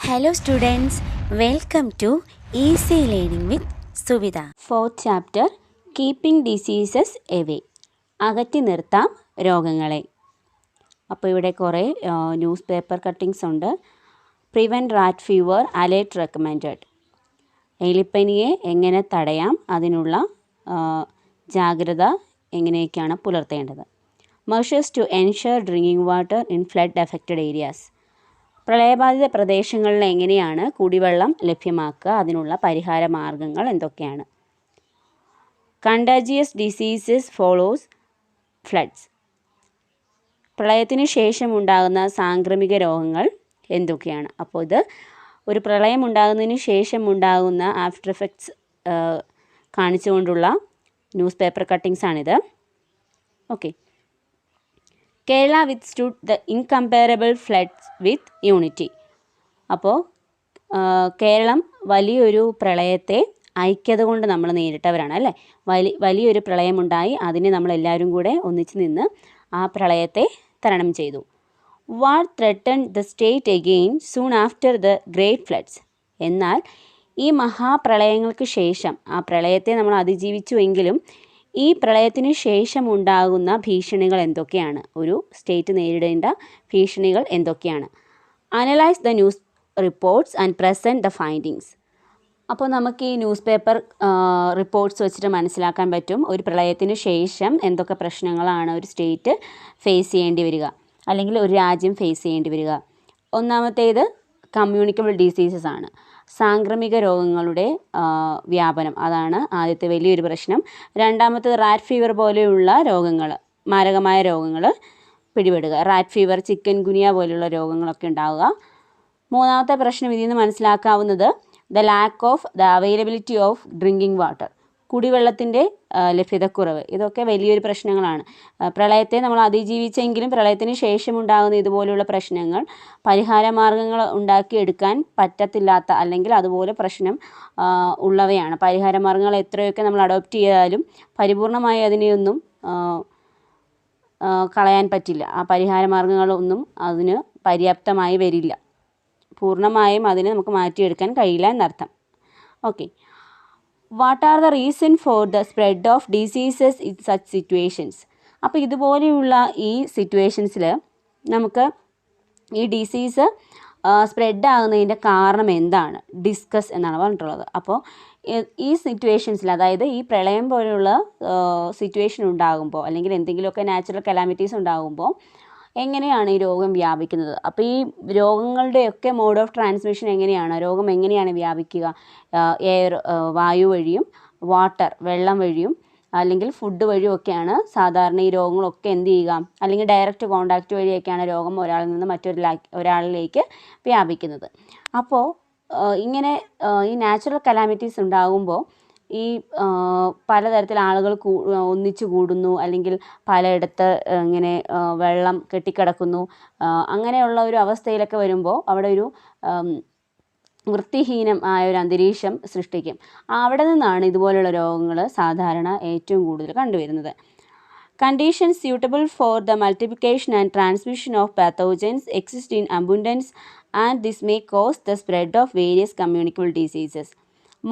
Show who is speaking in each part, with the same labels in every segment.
Speaker 1: Hello students, welcome to Easy Learning with Suvida. Fourth chapter, Keeping Diseases Away. അകറ്റി നിർത്താം രോഗങ്ങളെ. അപ്പോൾ ഇവിടെ കുറേ ന്യൂസ് പേപ്പർ കട്ടിങ്സ് ഉണ്ട്. Prevent rat fever, alert recommended. എലിപ്പനിയെ എങ്ങനെ തടയാം, അതിനുള്ള ജാഗ്രത എങ്ങനെയൊക്കെയാണ് പുലർത്തേണ്ടത്. Measures to ensure drinking water in flood affected areas. പ്രളയബാധിത പ്രദേശങ്ങളിൽ എങ്ങനെയാണ് കുടിവെള്ളം ലഭ്യമാക്കുക, അതിനുള്ള പരിഹാര മാർഗങ്ങൾ എന്തൊക്കെയാണ്. Contagious diseases follows floods. പ്രളയത്തിന് ശേഷം ഉണ്ടാകുന്ന സാംക്രമിക രോഗങ്ങൾ എന്തൊക്കെയാണ്. അപ്പോൾ ഇത് ഒരു പ്രളയം ഉണ്ടാകുന്നതിന് ശേഷം ഉണ്ടാകുന്ന ആഫ്റ്റർ എഫക്ട്സ് കാണിച്ചുകൊണ്ടുള്ള ന്യൂസ് പേപ്പർ കട്ടിങ്സാണിത്. Okay. Kerala withstood the incomparable floods with unity. അപ്പോൾ കേരളം വലിയൊരു പ്രളയത്തെ ഐക്യത കൊണ്ട് നമ്മൾ നേരിട്ടവരാണ് അല്ലേ. വലിയൊരു പ്രളയമുണ്ടായി, അതിനെ നമ്മളെല്ലാവരും കൂടെ ഒന്നിച്ച് നിന്ന് ആ പ്രളയത്തെ തരണം ചെയ്തു. War threaten the state again soon after the great floods. എന്നാൽ ഈ മഹാപ്രളയങ്ങൾക്ക് ശേഷം, ആ പ്രളയത്തെ നമ്മൾ അതിജീവിച്ചുവെങ്കിലും ഈ പ്രളയത്തിന് ശേഷം ഉണ്ടാകുന്ന ഭീഷണികൾ എന്തൊക്കെയാണ്, ഒരു സ്റ്റേറ്റ് നേരിടേണ്ട ഭീഷണികൾ എന്തൊക്കെയാണ്. Analyse the news reports and present the findings. അപ്പോൾ നമുക്ക് ഈ ന്യൂസ് പേപ്പർ റിപ്പോർട്ട്സ് വെച്ചിട്ട് മനസ്സിലാക്കാൻ പറ്റും ഒരു പ്രളയത്തിന് ശേഷം എന്തൊക്കെ പ്രശ്നങ്ങളാണ് ഒരു സ്റ്റേറ്റ് ഫേസ് ചെയ്യേണ്ടി വരിക, അല്ലെങ്കിൽ ഒരു രാജ്യം ഫേസ് ചെയ്യേണ്ടി വരിക. ഒന്നാമത്തേത് കമ്മ്യൂണിക്കബിൾ ഡിസീസസ് ആണ്. സാംക്രമിക രോഗങ്ങളുടെ വ്യാപനം, അതാണ് ആദ്യത്തെ വലിയൊരു പ്രശ്നം. രണ്ടാമത്തേത് റാറ്റ് ഫീവർ പോലെയുള്ള രോഗങ്ങൾ, മാരകമായ രോഗങ്ങൾ പിടിപെടുക. റാറ്റ് ഫീവർ, ചിക്കൻ ഗുനിയ പോലെയുള്ള രോഗങ്ങളൊക്കെ ഉണ്ടാവുക. മൂന്നാമത്തെ പ്രശ്നം ഇതിൽ നിന്ന് മനസ്സിലാക്കാവുന്നത് the lack of the availability of drinking water, കുടിവെള്ളത്തിൻ്റെ ലഭ്യതക്കുറവ്. ഇതൊക്കെ വലിയൊരു പ്രശ്നങ്ങളാണ്. പ്രളയത്തെ നമ്മൾ അതിജീവിച്ചെങ്കിലും പ്രളയത്തിന് ശേഷം ഉണ്ടാകുന്ന ഇതുപോലെയുള്ള പ്രശ്നങ്ങൾ പരിഹാര മാർഗങ്ങൾ ഉണ്ടാക്കിയെടുക്കാൻ പറ്റത്തില്ലാത്ത, അല്ലെങ്കിൽ അതുപോലെ പ്രശ്നം ഉള്ളവയാണ്. പരിഹാര മാർഗങ്ങൾ എത്രയൊക്കെ നമ്മൾ അഡോപ്റ്റ് ചെയ്താലും പരിപൂർണമായി അതിനെയൊന്നും കളയാൻ പറ്റില്ല. ആ പരിഹാര മാർഗങ്ങളൊന്നും അതിന് പര്യാപ്തമായി വരില്ല. പൂർണ്ണമായും അതിനെ നമുക്ക് മാറ്റിയെടുക്കാൻ കഴിയില്ല എന്നർത്ഥം. Okay. What are the reason for the spread of diseases in such situations. അപ്പോൾ ഇതുപോലെയുള്ള ഈ സിറ്റുവേഷൻസിൽ നമുക്ക് ഈ ഡിസീസ് സ്പ്രെഡ് ആകുന്നതിൻ്റെ കാരണം എന്താണ്, ഡിസ്കസ് എന്നാണ് പറഞ്ഞിട്ടുള്ളത്. അപ്പോൾ ഈ സിറ്റുവേഷൻസിൽ, അതായത് ഈ പ്രളയം പോലെയുള്ള സിറ്റുവേഷൻ ഉണ്ടാകുമ്പോൾ, അല്ലെങ്കിൽ എന്തെങ്കിലുമൊക്കെ നാച്ചുറൽ കലാമിറ്റീസ് ഉണ്ടാകുമ്പോൾ എങ്ങനെയാണ് ഈ രോഗം വ്യാപിക്കുന്നത്. അപ്പോൾ ഈ രോഗങ്ങളുടെയൊക്കെ മോഡ് ഓഫ് ട്രാൻസ്മിഷൻ എങ്ങനെയാണ്, രോഗം എങ്ങനെയാണ് വ്യാപിക്കുക. എയർ, വായു വഴിയും, വാട്ടർ, വെള്ളം വഴിയും, അല്ലെങ്കിൽ ഫുഡ് വഴിയൊക്കെയാണ് സാധാരണ ഈ രോഗങ്ങളൊക്കെ എന്ത് ചെയ്യുക, അല്ലെങ്കിൽ ഡയറക്റ്റ് കോണ്ടാക്റ്റ് വഴിയൊക്കെയാണ് രോഗം ഒരാളിൽ നിന്ന് ഒരാളിലേക്ക് വ്യാപിക്കുന്നത്. അപ്പോൾ ഇങ്ങനെ ഈ നാച്ചുറൽ കലാമിറ്റീസ് ഉണ്ടാകുമ്പോൾ ഈ പലതരത്തിൽ ആളുകൾ ഒന്നിച്ചു കൂടുന്നു, അല്ലെങ്കിൽ പലയിടത്ത് ഇങ്ങനെ വെള്ളം കെട്ടിക്കിടക്കുന്നു. അങ്ങനെയുള്ള ഒരു അവസ്ഥയിലൊക്കെ വരുമ്പോൾ അവിടെ ഒരു വൃത്തിഹീനം ആയ ഒരു അന്തരീക്ഷം സൃഷ്ടിക്കും. അവിടെ നിന്നാണ് ഇതുപോലുള്ള രോഗങ്ങൾ സാധാരണ ഏറ്റവും കൂടുതൽ കണ്ടുവരുന്നത്. Conditions suitable for the multiplication and transmission of pathogens exist in abundance and this may cause the spread of various communicable diseases.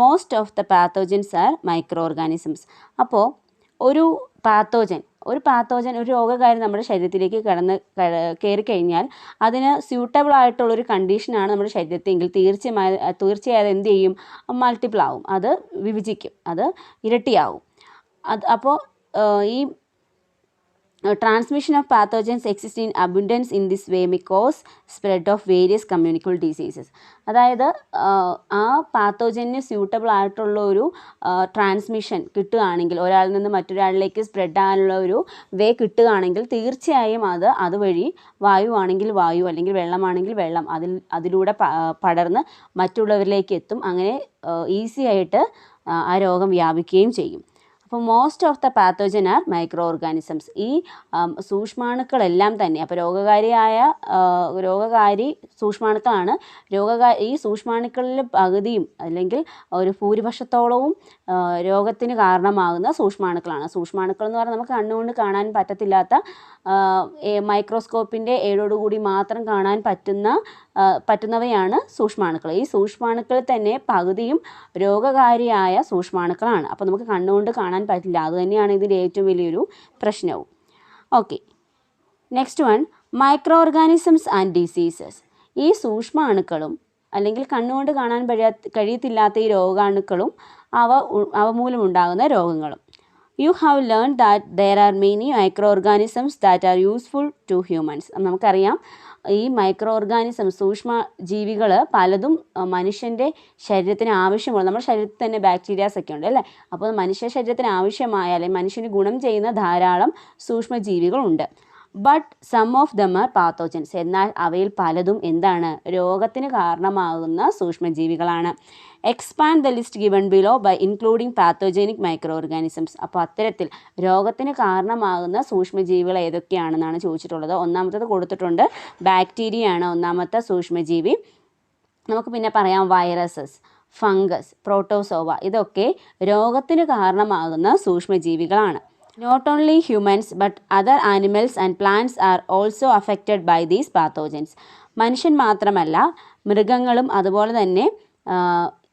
Speaker 1: Most of the pathogens are micro organisms. അപ്പോൾ ഒരു പാത്തോജൻ ഒരു രോഗകാരി നമ്മുടെ ശരീരത്തിലേക്ക് കയറിക്കഴിഞ്ഞാൽ അതിന് സ്യൂട്ടബിൾ ആയിട്ടുള്ളൊരു കണ്ടീഷനാണ് നമ്മുടെ ശരീരത്തെങ്കിൽ തീർച്ചയായും എന്ത് ചെയ്യും, മൾട്ടിപ്പിൾ ആവും, അത് വിഭജിക്കും, അത് ഇരട്ടിയാവും. അപ്പോൾ ഈ transmission of pathogens exist in abundance in this way may cause spread of various communicable diseases. അതായത് ആ പാത്തോജന് സ്യൂട്ടബിൾ ആയിട്ടുള്ള ഒരു ട്രാൻസ്മിഷൻ കിട്ടുകയാണെങ്കിൽ, ഒരാളിൽ നിന്ന് മറ്റൊരാളിലേക്ക് സ്പ്രെഡ് ആകാനുള്ള ഒരു വേ കിട്ടുകയാണെങ്കിൽ തീർച്ചയായും അതുവഴി വായു ആണെങ്കിൽ വായു, അല്ലെങ്കിൽ വെള്ളമാണെങ്കിൽ വെള്ളം, അതിലൂടെ പടർന്ന് മറ്റുള്ളവരിലേക്ക് എത്തും. അങ്ങനെ ഈസി ആയിട്ട് ആ രോഗം വ്യാപിക്കുകയും ചെയ്യും. അപ്പോൾ most of the pathogen are micro organisms. ഈ സൂക്ഷ്മാണുക്കളെല്ലാം തന്നെ, അപ്പോൾ രോഗകാരി സൂക്ഷ്മാണുക്കളാണ്. ഈ സൂക്ഷ്മാണുക്കളിൽ പകുതിയും അല്ലെങ്കിൽ ഒരു ഭൂരിപക്ഷത്തോളവും രോഗത്തിന് കാരണമാകുന്ന സൂക്ഷ്മാണുക്കളാണ്. സൂക്ഷ്മാണുക്കൾ എന്ന് പറഞ്ഞാൽ നമുക്ക് കണ്ണുകൊണ്ട് കാണാൻ പറ്റത്തില്ലാത്ത, മൈക്രോസ്കോപ്പിൻ്റെ ഏഴോടുകൂടി മാത്രം കാണാൻ പറ്റുന്നവയാണ് സൂക്ഷ്മാണുക്കൾ. ഈ സൂക്ഷ്മാണുക്കളിൽ തന്നെ പകുതിയും രോഗകാരിയായ സൂക്ഷ്മാണുക്കളാണ്. അപ്പോൾ നമുക്ക് കണ്ണുകൊണ്ട് കാണാൻ പറ്റില്ല. അതുതന്നെയാണ് ഇതിൻ്റെ ഏറ്റവും വലിയൊരു പ്രശ്നവും. Okay, next one, micro organisms and diseases. ഈ സൂക്ഷ്മാണുക്കളും അല്ലെങ്കിൽ കണ്ണുകൊണ്ട് കാണാൻ കഴിയത്തില്ലാത്ത ഈ രോഗാണുക്കളും അവ മൂലമുണ്ടാകുന്ന രോഗങ്ങളും. You have learned that there are many microorganisms that are useful to humans. നമുക്കറിയാം ഈ മൈക്രോ ഓർഗാനിസം സൂക്ഷ്മജീവികൾ പലതും മനുഷ്യൻ്റെ ശരീരത്തിന് ആവശ്യമുള്ള, നമ്മുടെ ശരീരത്തിൽ തന്നെ ബാക്ടീരിയാസ് ഒക്കെ ഉണ്ട് അല്ലേ. അപ്പോൾ മനുഷ്യ ശരീരത്തിന് ആവശ്യമായ അല്ലെങ്കിൽ മനുഷ്യന് ഗുണം ചെയ്യുന്ന ധാരാളം സൂക്ഷ്മജീവികളുണ്ട്. But some of them are pathogens. എന്നാൽ അവയിൽ പലതും എന്താണ്? രോഗത്തിന് കാരണമാകുന്ന സൂക്ഷ്മജീവികളാണ്. Expand the list given below by including pathogenic microorganisms. അപ്പോൾ അത്തരത്തിൽ രോഗത്തിന് കാരണമാകുന്ന സൂക്ഷ്മജീവികൾ ഏതൊക്കെയാണെന്നാണ് ചോദിച്ചിട്ടുള്ളത്. ഒന്നാമത്തേത് കൊടുത്തിട്ടുണ്ട്, ബാക്ടീരിയയാണ് ഒന്നാമത്തെ സൂക്ഷ്മജീവി. നമുക്ക് പിന്നെ പറയാം വൈറസസ്, ഫംഗസ്, പ്രോട്ടോസോവ. ഇതൊക്കെ രോഗത്തിന് കാരണമാകുന്ന സൂക്ഷ്മജീവികളാണ്. Not only humans but other animals and plants are also affected by these pathogens. മനുഷ്യൻ മാത്രമല്ല, മൃഗങ്ങളും അതുപോലെ തന്നെ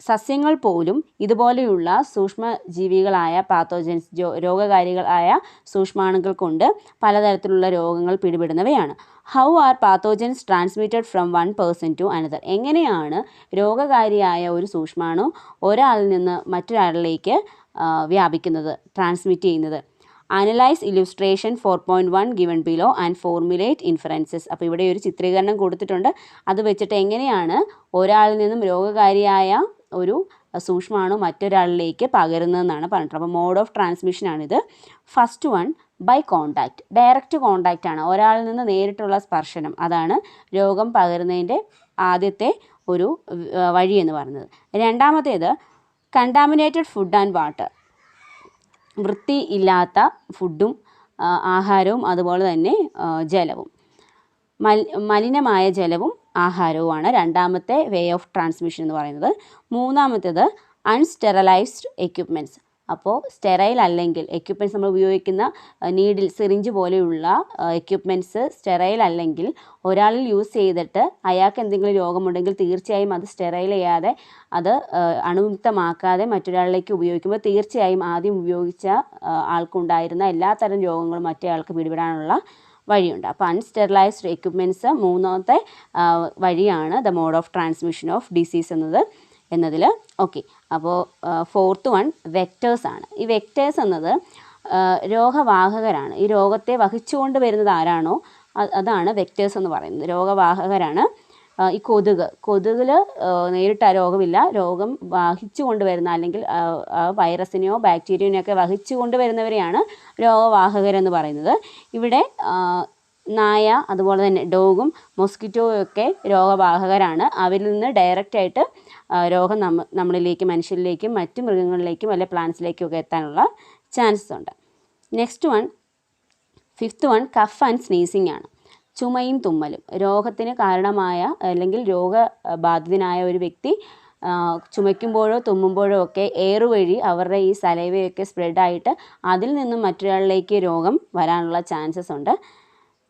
Speaker 1: സസ്യങ്ങൾ പോലും ഇതുപോലെയുള്ള സൂക്ഷ്മജീവികളായ പാത്തോജൻസ്, രോഗകാരികളായ സൂക്ഷ്മാണുക്കൾ കൊണ്ട് പലതരത്തിലുള്ള രോഗങ്ങൾ പിടിപെടുന്നവയാണ്. How are pathogens transmitted from one person to another. എങ്ങനെയാണ് രോഗകാരിയായ ഒരു സൂക്ഷ്മാണു ഒരാളിൽ നിന്ന് മറ്റൊരാളിലേക്ക് വ്യാപിക്കുന്നത്, ട്രാൻസ്മിറ്റ് ചെയ്യുന്നത്? Analyse illustration 4.1 given below and formulate inferences. അപ്പോൾ ഇവിടെ ഒരു ചിത്രീകരണം കൊടുത്തിട്ടുണ്ട്. അത് വെച്ചിട്ട് എങ്ങനെയാണ് ഒരാളിൽ നിന്നും രോഗകാരിയായ ഒരു സൂക്ഷ്മാണു മറ്റൊരാളിലേക്ക് പകരുന്നതെന്നാണ് പറഞ്ഞിട്ടുള്ളത്. അപ്പോൾ മോഡ് ഓഫ് ട്രാൻസ്മിഷനാണിത്. First one, by contact. Direct contact ആണ്, ഒരാളിൽ നിന്ന് നേരിട്ടുള്ള സ്പർശനം. അതാണ് രോഗം പകരുന്നതിൻ്റെ ആദ്യത്തെ ഒരു വഴി എന്ന് പറയുന്നത്. രണ്ടാമത്തേത്, കണ്ടാമിനേറ്റഡ് ഫുഡ് ആൻഡ് വാട്ടർ. വൃത്തി ഇല്ലാത്ത ഫുഡും ആഹാരവും അതുപോലെ തന്നെ ജലവും, മലിനമായ ജലവും ആഹാരവുമാണ് രണ്ടാമത്തെ വേ ഓഫ് ട്രാൻസ്മിഷൻ എന്ന് പറയുന്നത്. മൂന്നാമത്തേത്, അൺസ്റ്റെറലൈസ്ഡ് എക്യുപ്മെൻറ്റ്സ്. അപ്പോൾ സ്റ്റെറൈൽ അല്ലെങ്കിൽ എക്യുപ്മെൻറ്റ്സ്, നമ്മൾ ഉപയോഗിക്കുന്ന നീഡിൽ, സിറിഞ്ച് പോലെയുള്ള എക്യുപ്മെൻറ്റ്സ് സ്റ്റെറൈൽ അല്ലെങ്കിൽ ഒരാളിൽ യൂസ് ചെയ്തിട്ട് അയാൾക്ക് എന്തെങ്കിലും രോഗമുണ്ടെങ്കിൽ തീർച്ചയായും അത് സ്റ്റെറൈൽ ചെയ്യാതെ, അത് അണുമുക്തമാക്കാതെ മറ്റൊരാളിലേക്ക് ഉപയോഗിക്കുമ്പോൾ തീർച്ചയായും ആദ്യം ഉപയോഗിച്ച ആൾക്കുണ്ടായിരുന്ന എല്ലാത്തരം രോഗങ്ങളും മറ്റേ ആൾക്ക് പിടിപെടാനുള്ള വഴിയുണ്ട്. അപ്പോൾ അൺസ്റ്റെറിലൈസ്ഡ് എക്യുപ്മെൻറ്റ്സ് മൂന്നാമത്തെ വഴിയാണ് the mode of transmission of disease എന്നതിൽ. ഓക്കെ, അപ്പോൾ ഫോർത്ത് വൺ, വെക്റ്റേഴ്സാണ്. ഈ വെക്റ്റേഴ്സ് എന്നത് രോഗവാഹകരാണ്. ഈ രോഗത്തെ വഹിച്ചുകൊണ്ട് വരുന്നത് ആരാണോ അതാണ് വെക്റ്റേഴ്സ് എന്ന് പറയുന്നത്. രോഗവാഹകരാണ്. ഈ കൊതുകിൽ നേരിട്ട് ആ രോഗമില്ല, രോഗം വഹിച്ചു കൊണ്ടുവരുന്ന അല്ലെങ്കിൽ വൈറസിനെയോ ബാക്ടീരിയനെയോ ഒക്കെ വഹിച്ചു കൊണ്ടുവരുന്നവരെയാണ് രോഗവാഹകരെന്ന് പറയുന്നത്. ഇവിടെ നായ അതുപോലെ തന്നെ ഡോഗും മൊസ്കിറ്റോയും ഒക്കെ രോഗവാഹകരാണ്. അവരിൽ നിന്ന് ഡയറക്റ്റായിട്ട് രോഗം നമ്മളിലേക്ക്, മനുഷ്യരിലേക്കും മറ്റ് മൃഗങ്ങളിലേക്കും അല്ലെങ്കിൽ പ്ലാന്റ്സിലേക്കും ഒക്കെ എത്താനുള്ള ചാൻസസ് ഉണ്ട്. Next one, fifth one, cough and sneezing ആണ്. ചുമയും തുമ്മലും. രോഗത്തിന് കാരണമായ അല്ലെങ്കിൽ രോഗബാധിതനായ ഒരു വ്യക്തി ചുമയ്ക്കുമ്പോഴോ തുമ്മുമ്പോഴോ ഒക്കെ എയർ വഴി അവരുടെ ഈ സലൈവയൊക്കെ സ്പ്രെഡായിട്ട് അതിൽ നിന്നും മറ്റൊരാളിലേക്ക് രോഗം വരാനുള്ള ചാൻസസ് ഉണ്ട്.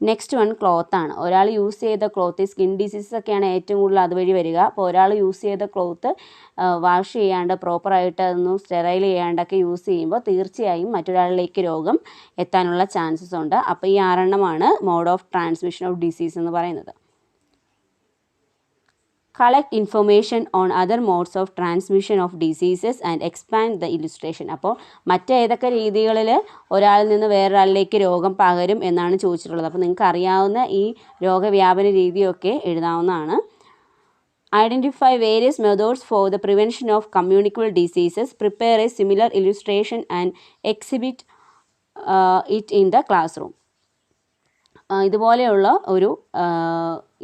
Speaker 1: നെക്സ്റ്റ് വൺ, ക്ലോത്താണ്. ഒരാൾ യൂസ് ചെയ്ത ക്ലോത്ത്, സ്കിൻ ഡിസീസസ് ഒക്കെയാണ് ഏറ്റവും കൂടുതൽ അതുവഴി വരിക. അപ്പോൾ ഒരാൾ യൂസ് ചെയ്ത ക്ലോത്ത് വാഷ് ചെയ്യാണ്ട് പ്രോപ്പറായിട്ട് അതൊന്നും സ്റ്റെറൈൽ ചെയ്യാണ്ടൊക്കെ യൂസ് ചെയ്യുമ്പോൾ തീർച്ചയായും മറ്റൊരാളിലേക്ക് രോഗം എത്താനുള്ള ചാൻസസ് ഉണ്ട്. അപ്പോൾ ഈ 6 mode of transmission of disease എന്ന് പറയുന്നത്. Collect information on other modes of transmission of diseases and expand the illustration. അപ്പോൾ മറ്റേതൊക്കെ രീതികളിൽ ഒരാളിൽ നിന്ന് വേറൊരാളിലേക്ക് രോഗം പകരും എന്നാണ് ചോദിച്ചിട്ടുള്ളത്. അപ്പോൾ നിങ്ങൾക്ക് അറിയാവുന്ന ഈ രോഗവ്യാപന രീതിയൊക്കെ എഴുതാവുന്നതാണ്. Identify various methods for the prevention of communicable diseases. Prepare a similar illustration and exhibit it in the classroom. ഇതുപോലെയുള്ള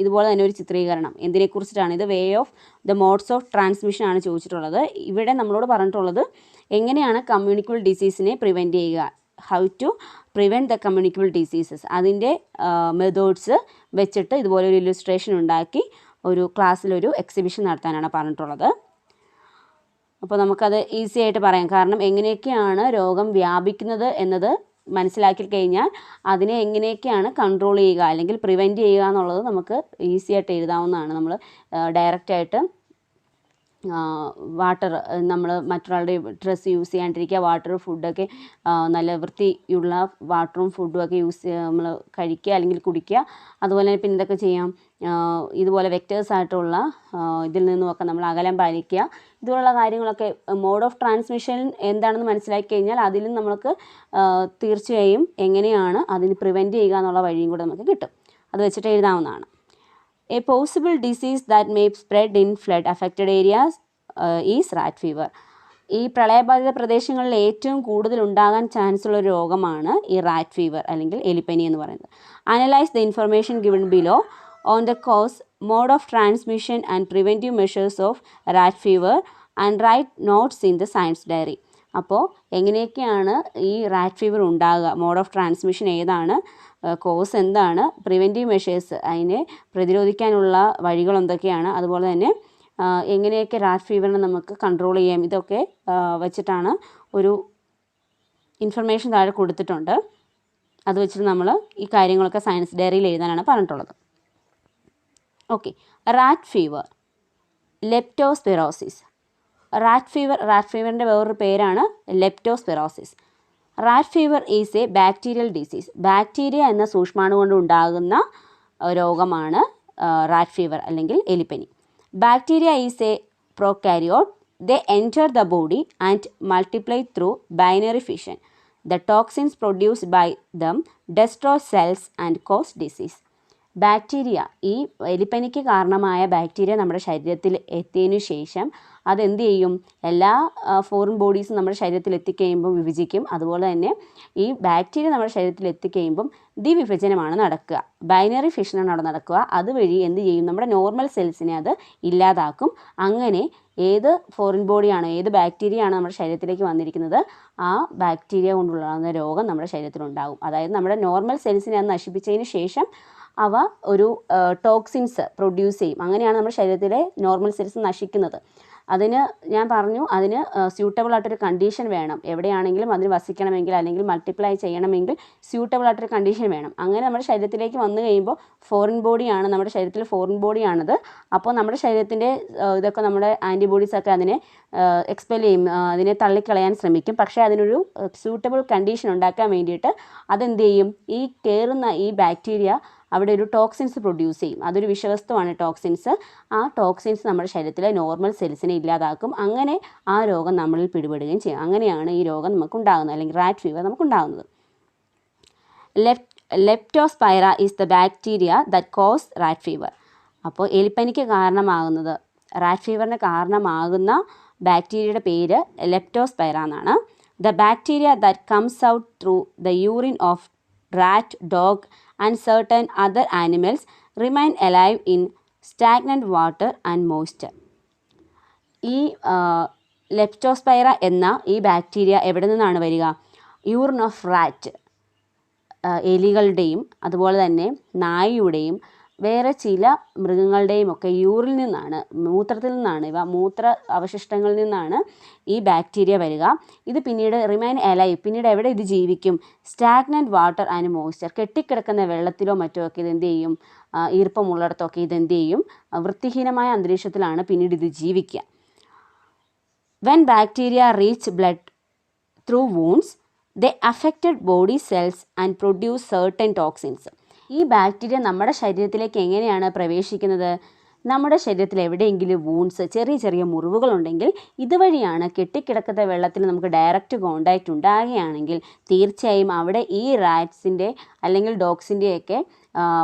Speaker 1: ഇതുപോലെ തന്നെ ഒരു ചിത്രീകരണം എന്തിനെക്കുറിച്ചിട്ടാണ്, ഇത് way of the modes of transmission ആണ് ചോദിച്ചിട്ടുള്ളത്. ഇവിടെ നമ്മളോട് പറഞ്ഞിട്ടുള്ളത് എങ്ങനെയാണ് കമ്മ്യൂണിക്കബിൾ ഡിസീസിനെ പ്രിവെൻറ്റ് ചെയ്യുക, how to prevent the communicable diseases, അതിൻ്റെ മെത്തേഡ്സ് വെച്ചിട്ട് ഇതുപോലെ ഒരു ഇല്ലുസ്ട്രേഷൻ ഉണ്ടാക്കി ഒരു ക്ലാസ്സിലൊരു എക്സിബിഷൻ നടത്താനാണ് പറഞ്ഞിട്ടുള്ളത്. അപ്പോൾ നമുക്കത് ഈസി ആയിട്ട് പറയാം. കാരണം എങ്ങനെയൊക്കെയാണ് രോഗം വ്യാപിക്കുന്നത് എന്നത് മനസ്സിലാക്കി കഴിഞ്ഞാൽ അതിനെ എങ്ങനെയൊക്കെയാണ് കൺട്രോൾ ചെയ്യുക അല്ലെങ്കിൽ പ്രിവെൻറ്റ് ചെയ്യുക എന്നുള്ളത് നമുക്ക് ഈസി ആയിട്ട് എഴുതാവുന്നതാണ്. നമ്മൾ ഡയറക്റ്റായിട്ട് വാട്ടർ, നമ്മൾ മറ്റൊരാളുടെ ഡ്രസ്സ് യൂസ് ചെയ്യാണ്ടിരിക്കുക, വാട്ടർ ഫുഡൊക്കെ നല്ല വൃത്തിയുള്ള വാട്ടറും ഫുഡും ഒക്കെ നമ്മൾ കഴിക്കുക അല്ലെങ്കിൽ കുടിക്കുക. അതുപോലെ തന്നെ പിന്നെ ഇതൊക്കെ ചെയ്യാം, ഇതുപോലെ വെക്റ്റേഴ്സായിട്ടുള്ള ഇതിൽ നിന്നുമൊക്കെ നമ്മൾ അകലം പാലിക്കുക. ഇതുപോലുള്ള കാര്യങ്ങളൊക്കെ മോഡ് ഓഫ് ട്രാൻസ്മിഷൻ എന്താണെന്ന് മനസ്സിലാക്കി കഴിഞ്ഞാൽ അതിലും നമുക്ക് തീർച്ചയായും എങ്ങനെയാണ് അതിന് പ്രിവെൻറ്റ് ചെയ്യുക എന്നുള്ള വഴിയും കൂടെ നമുക്ക് കിട്ടും. അത് വെച്ചിട്ട് എഴുതാവുന്നതാണ്. A possible disease that may spread in flood affected areas is rat fever. ഈ പ്രളയബാധിത പ്രദേശങ്ങളിൽ ഏറ്റവും കൂടുതൽ ഉണ്ടാകാൻ ചാൻസ് ഉള്ള ഒരു രോഗമാണ് ഈ റാറ്റ് ഫീവർ അല്ലെങ്കിൽ എലിപ്പനി എന്ന് പറയുന്നത്. Analyse the information given below on the cause, mode of transmission and preventive measures of rat fever and write notes in the science diary. അപ്പോൾ എങ്ങനെയൊക്കെയാണ് ഈ റാറ്റ് ഫീവർ ഉണ്ടാകുക, മോഡ് ഓഫ് ട്രാൻസ്മിഷൻ ഏതാണ്, cause എന്താണ്, പ്രിവെൻറ്റീവ് മെഷേഴ്സ് അതിനെ പ്രതിരോധിക്കാനുള്ള വഴികൾ എന്തൊക്കെയാണ്, അതുപോലെ തന്നെ എങ്ങനെയൊക്കെ റാറ്റ് ഫീവറിനെ നമുക്ക് കൺട്രോൾ ചെയ്യാം, ഇതൊക്കെ വെച്ചിട്ടാണ് ഒരു ഇൻഫർമേഷൻ താഴെ കൊടുത്തിട്ടുണ്ട്. അത് വെച്ചിട്ട് നമ്മൾ ഈ കാര്യങ്ങളൊക്കെ സയൻസ് ഡയറിയിൽ എഴുതാനാണ് പറഞ്ഞിട്ടുള്ളത്. Okay, rat fever, leptospirosis. Rat ഫീവറിൻ്റെ വേറൊരു പേരാണ് leptospirosis. Rat fever is a bacterial disease. Bacteria എന്ന സൂക്ഷ്മാണു കൊണ്ട് ഉണ്ടാകുന്ന രോഗമാണ് റാറ്റ് ഫീവർ അല്ലെങ്കിൽ എലിപ്പനി. Bacteria is a prokaryote. They enter the body and multiply through binary fission. The toxins produced by them destroy cells and cause disease. Bacteria, ഈ എലിപ്പനിക്ക് കാരണമായ ബാക്ടീരിയ നമ്മുടെ ശരീരത്തിൽ എത്തിയതിനു ശേഷം അതെന്ത് ചെയ്യും, എല്ലാ ഫോറിൻ ബോഡീസും നമ്മുടെ ശരീരത്തിൽ എത്തിക്കഴിയുമ്പോൾ വിഭജിക്കും. അതുപോലെ തന്നെ ഈ ബാക്ടീരിയ നമ്മുടെ ശരീരത്തിൽ എത്തിക്കഴിയുമ്പം ദ്വിവിഭജനമാണ് നടക്കുക, ബൈനറി ഫിഷനാണ് അവിടെ നടക്കുക. അതുവഴി എന്ത് ചെയ്യും, നമ്മുടെ നോർമൽ സെൽസിനെ അത് ഇല്ലാതാക്കും. അങ്ങനെ ഏത് ഫോറിൻ ബോഡിയാണോ, ഏത് ബാക്ടീരിയ ആണോ നമ്മുടെ ശരീരത്തിലേക്ക് വന്നിരിക്കുന്നത്, ആ ബാക്ടീരിയ കൊണ്ടുള്ള രോഗം നമ്മുടെ ശരീരത്തിലുണ്ടാകും. അതായത് നമ്മുടെ നോർമൽ സെൽസിനെ അത് നശിപ്പിച്ചതിന് ശേഷം അവ ഒരു ടോക്സിൻസ് പ്രൊഡ്യൂസ് ചെയ്യും. അങ്ങനെയാണ് നമ്മുടെ ശരീരത്തിലെ നോർമൽ സെൽസ് നശിക്കുന്നത്. അതിന് ഞാൻ പറഞ്ഞു, അതിന് സ്യൂട്ടബിൾ ആയിട്ടൊരു കണ്ടീഷൻ വേണം. എവിടെയാണെങ്കിലും അതിന് വസിക്കണമെങ്കിൽ അല്ലെങ്കിൽ മൾട്ടിപ്ലൈ ചെയ്യണമെങ്കിൽ സ്യൂട്ടബിൾ ആയിട്ടൊരു കണ്ടീഷൻ വേണം. അങ്ങനെ നമ്മുടെ ശരീരത്തിലേക്ക് വന്നു കഴിയുമ്പോൾ ഫോറിൻ ബോഡിയാണ്, നമ്മുടെ ശരീരത്തിൽ ഫോറിൻ ബോഡിയാണത്. അപ്പോൾ നമ്മുടെ ശരീരത്തിൻ്റെ ഇതൊക്കെ നമ്മുടെ ആൻറ്റിബോഡീസൊക്കെ അതിനെ എക്സ്പെൽ ചെയ്യും, അതിനെ തള്ളിക്കളയാൻ ശ്രമിക്കും. പക്ഷേ അതിനൊരു സ്യൂട്ടബിൾ കണ്ടീഷൻ ഉണ്ടാക്കാൻ വേണ്ടിയിട്ട് അതെന്ത് ചെയ്യും, ഈ കയറുന്ന ഈ ബാക്ടീരിയ അവിടെ ഒരു ടോക്സിൻസ് പ്രൊഡ്യൂസ് ചെയ്യും. അതൊരു വിഷവസ്തുവാണ് ടോക്സിൻസ്. ആ ടോക്സിൻസ് നമ്മുടെ ശരീരത്തിലെ നോർമൽ സെൽസിനെ ഇല്ലാതാക്കും. അങ്ങനെ ആ രോഗം നമ്മളിൽ പിടിപെടുകയും ചെയ്യും. അങ്ങനെയാണ് ഈ രോഗം നമുക്കുണ്ടാകുന്നത്, അല്ലെങ്കിൽ റാറ്റ് ഫീവർ നമുക്കുണ്ടാകുന്നത്. Leptospira is the bacteria that cause rat fever. അപ്പോൾ എലിപ്പനിക്ക് കാരണമാകുന്നത്, റാറ്റ് ഫീവറിന് കാരണമാകുന്ന ബാക്ടീരിയയുടെ പേര് ലെപ്റ്റോസ്പൈറ എന്നാണ്. The bacteria that comes out through the urine of rat, dog and certain other animals remain alive in stagnant water and moisture. ഈ Leptospira എന്ന ഈ ബാക്ടീരിയ എവിടെ നിന്നാണ് വരിക, യൂറിൻ ഓഫ് റാറ്റ്, എലികളുടെയും അതുപോലെ തന്നെ നായയുടെയും വേറെ ചില മൃഗങ്ങളുടെയും ഒക്കെ യൂറിൽ നിന്നാണ്, മൂത്രത്തിൽ നിന്നാണ്, ഇവ മൂത്ര അവശിഷ്ടങ്ങളിൽ നിന്നാണ് ഈ ബാക്ടീരിയ വരിക. ഇത് പിന്നീട് റിമൈൻ അലൈവ്, പിന്നീട് എവിടെ ഇത് ജീവിക്കും, സ്റ്റാഗ്നൻറ്റ് വാട്ടർ ആൻഡ് മോയ്സ്ചർ, കെട്ടിക്കിടക്കുന്ന വെള്ളത്തിലോ മറ്റോ ഒക്കെ ഇതെന്ത് ചെയ്യും, ഈർപ്പമുള്ളിടത്തൊക്കെ ഇതെന്ത് ചെയ്യും, വൃത്തിഹീനമായ അന്തരീക്ഷത്തിലാണ് പിന്നീട് ഇത് ജീവിക്കുക. When bacteria reach blood through wounds they affected body cells and produce certain toxins. ഈ ബാക്ടീരിയ നമ്മുടെ ശരീരത്തിലേക്ക് എങ്ങനെയാണ് പ്രവേശിക്കുന്നത്, നമ്മുടെ ശരീരത്തിൽ എവിടെയെങ്കിലും വൂൺസ്, ചെറിയ ചെറിയ മുറിവുകളുണ്ടെങ്കിൽ ഇതുവഴിയാണ് കെട്ടിക്കിടക്കുന്ന വെള്ളത്തിൽ നമുക്ക് ഡയറക്റ്റ് കോണ്ടാക്റ്റ് ഉണ്ടാകുകയാണെങ്കിൽ തീർച്ചയായും അവിടെ ഈ റാറ്റ്സിൻ്റെ അല്ലെങ്കിൽ ഡോഗ്സിൻ്റെയൊക്കെ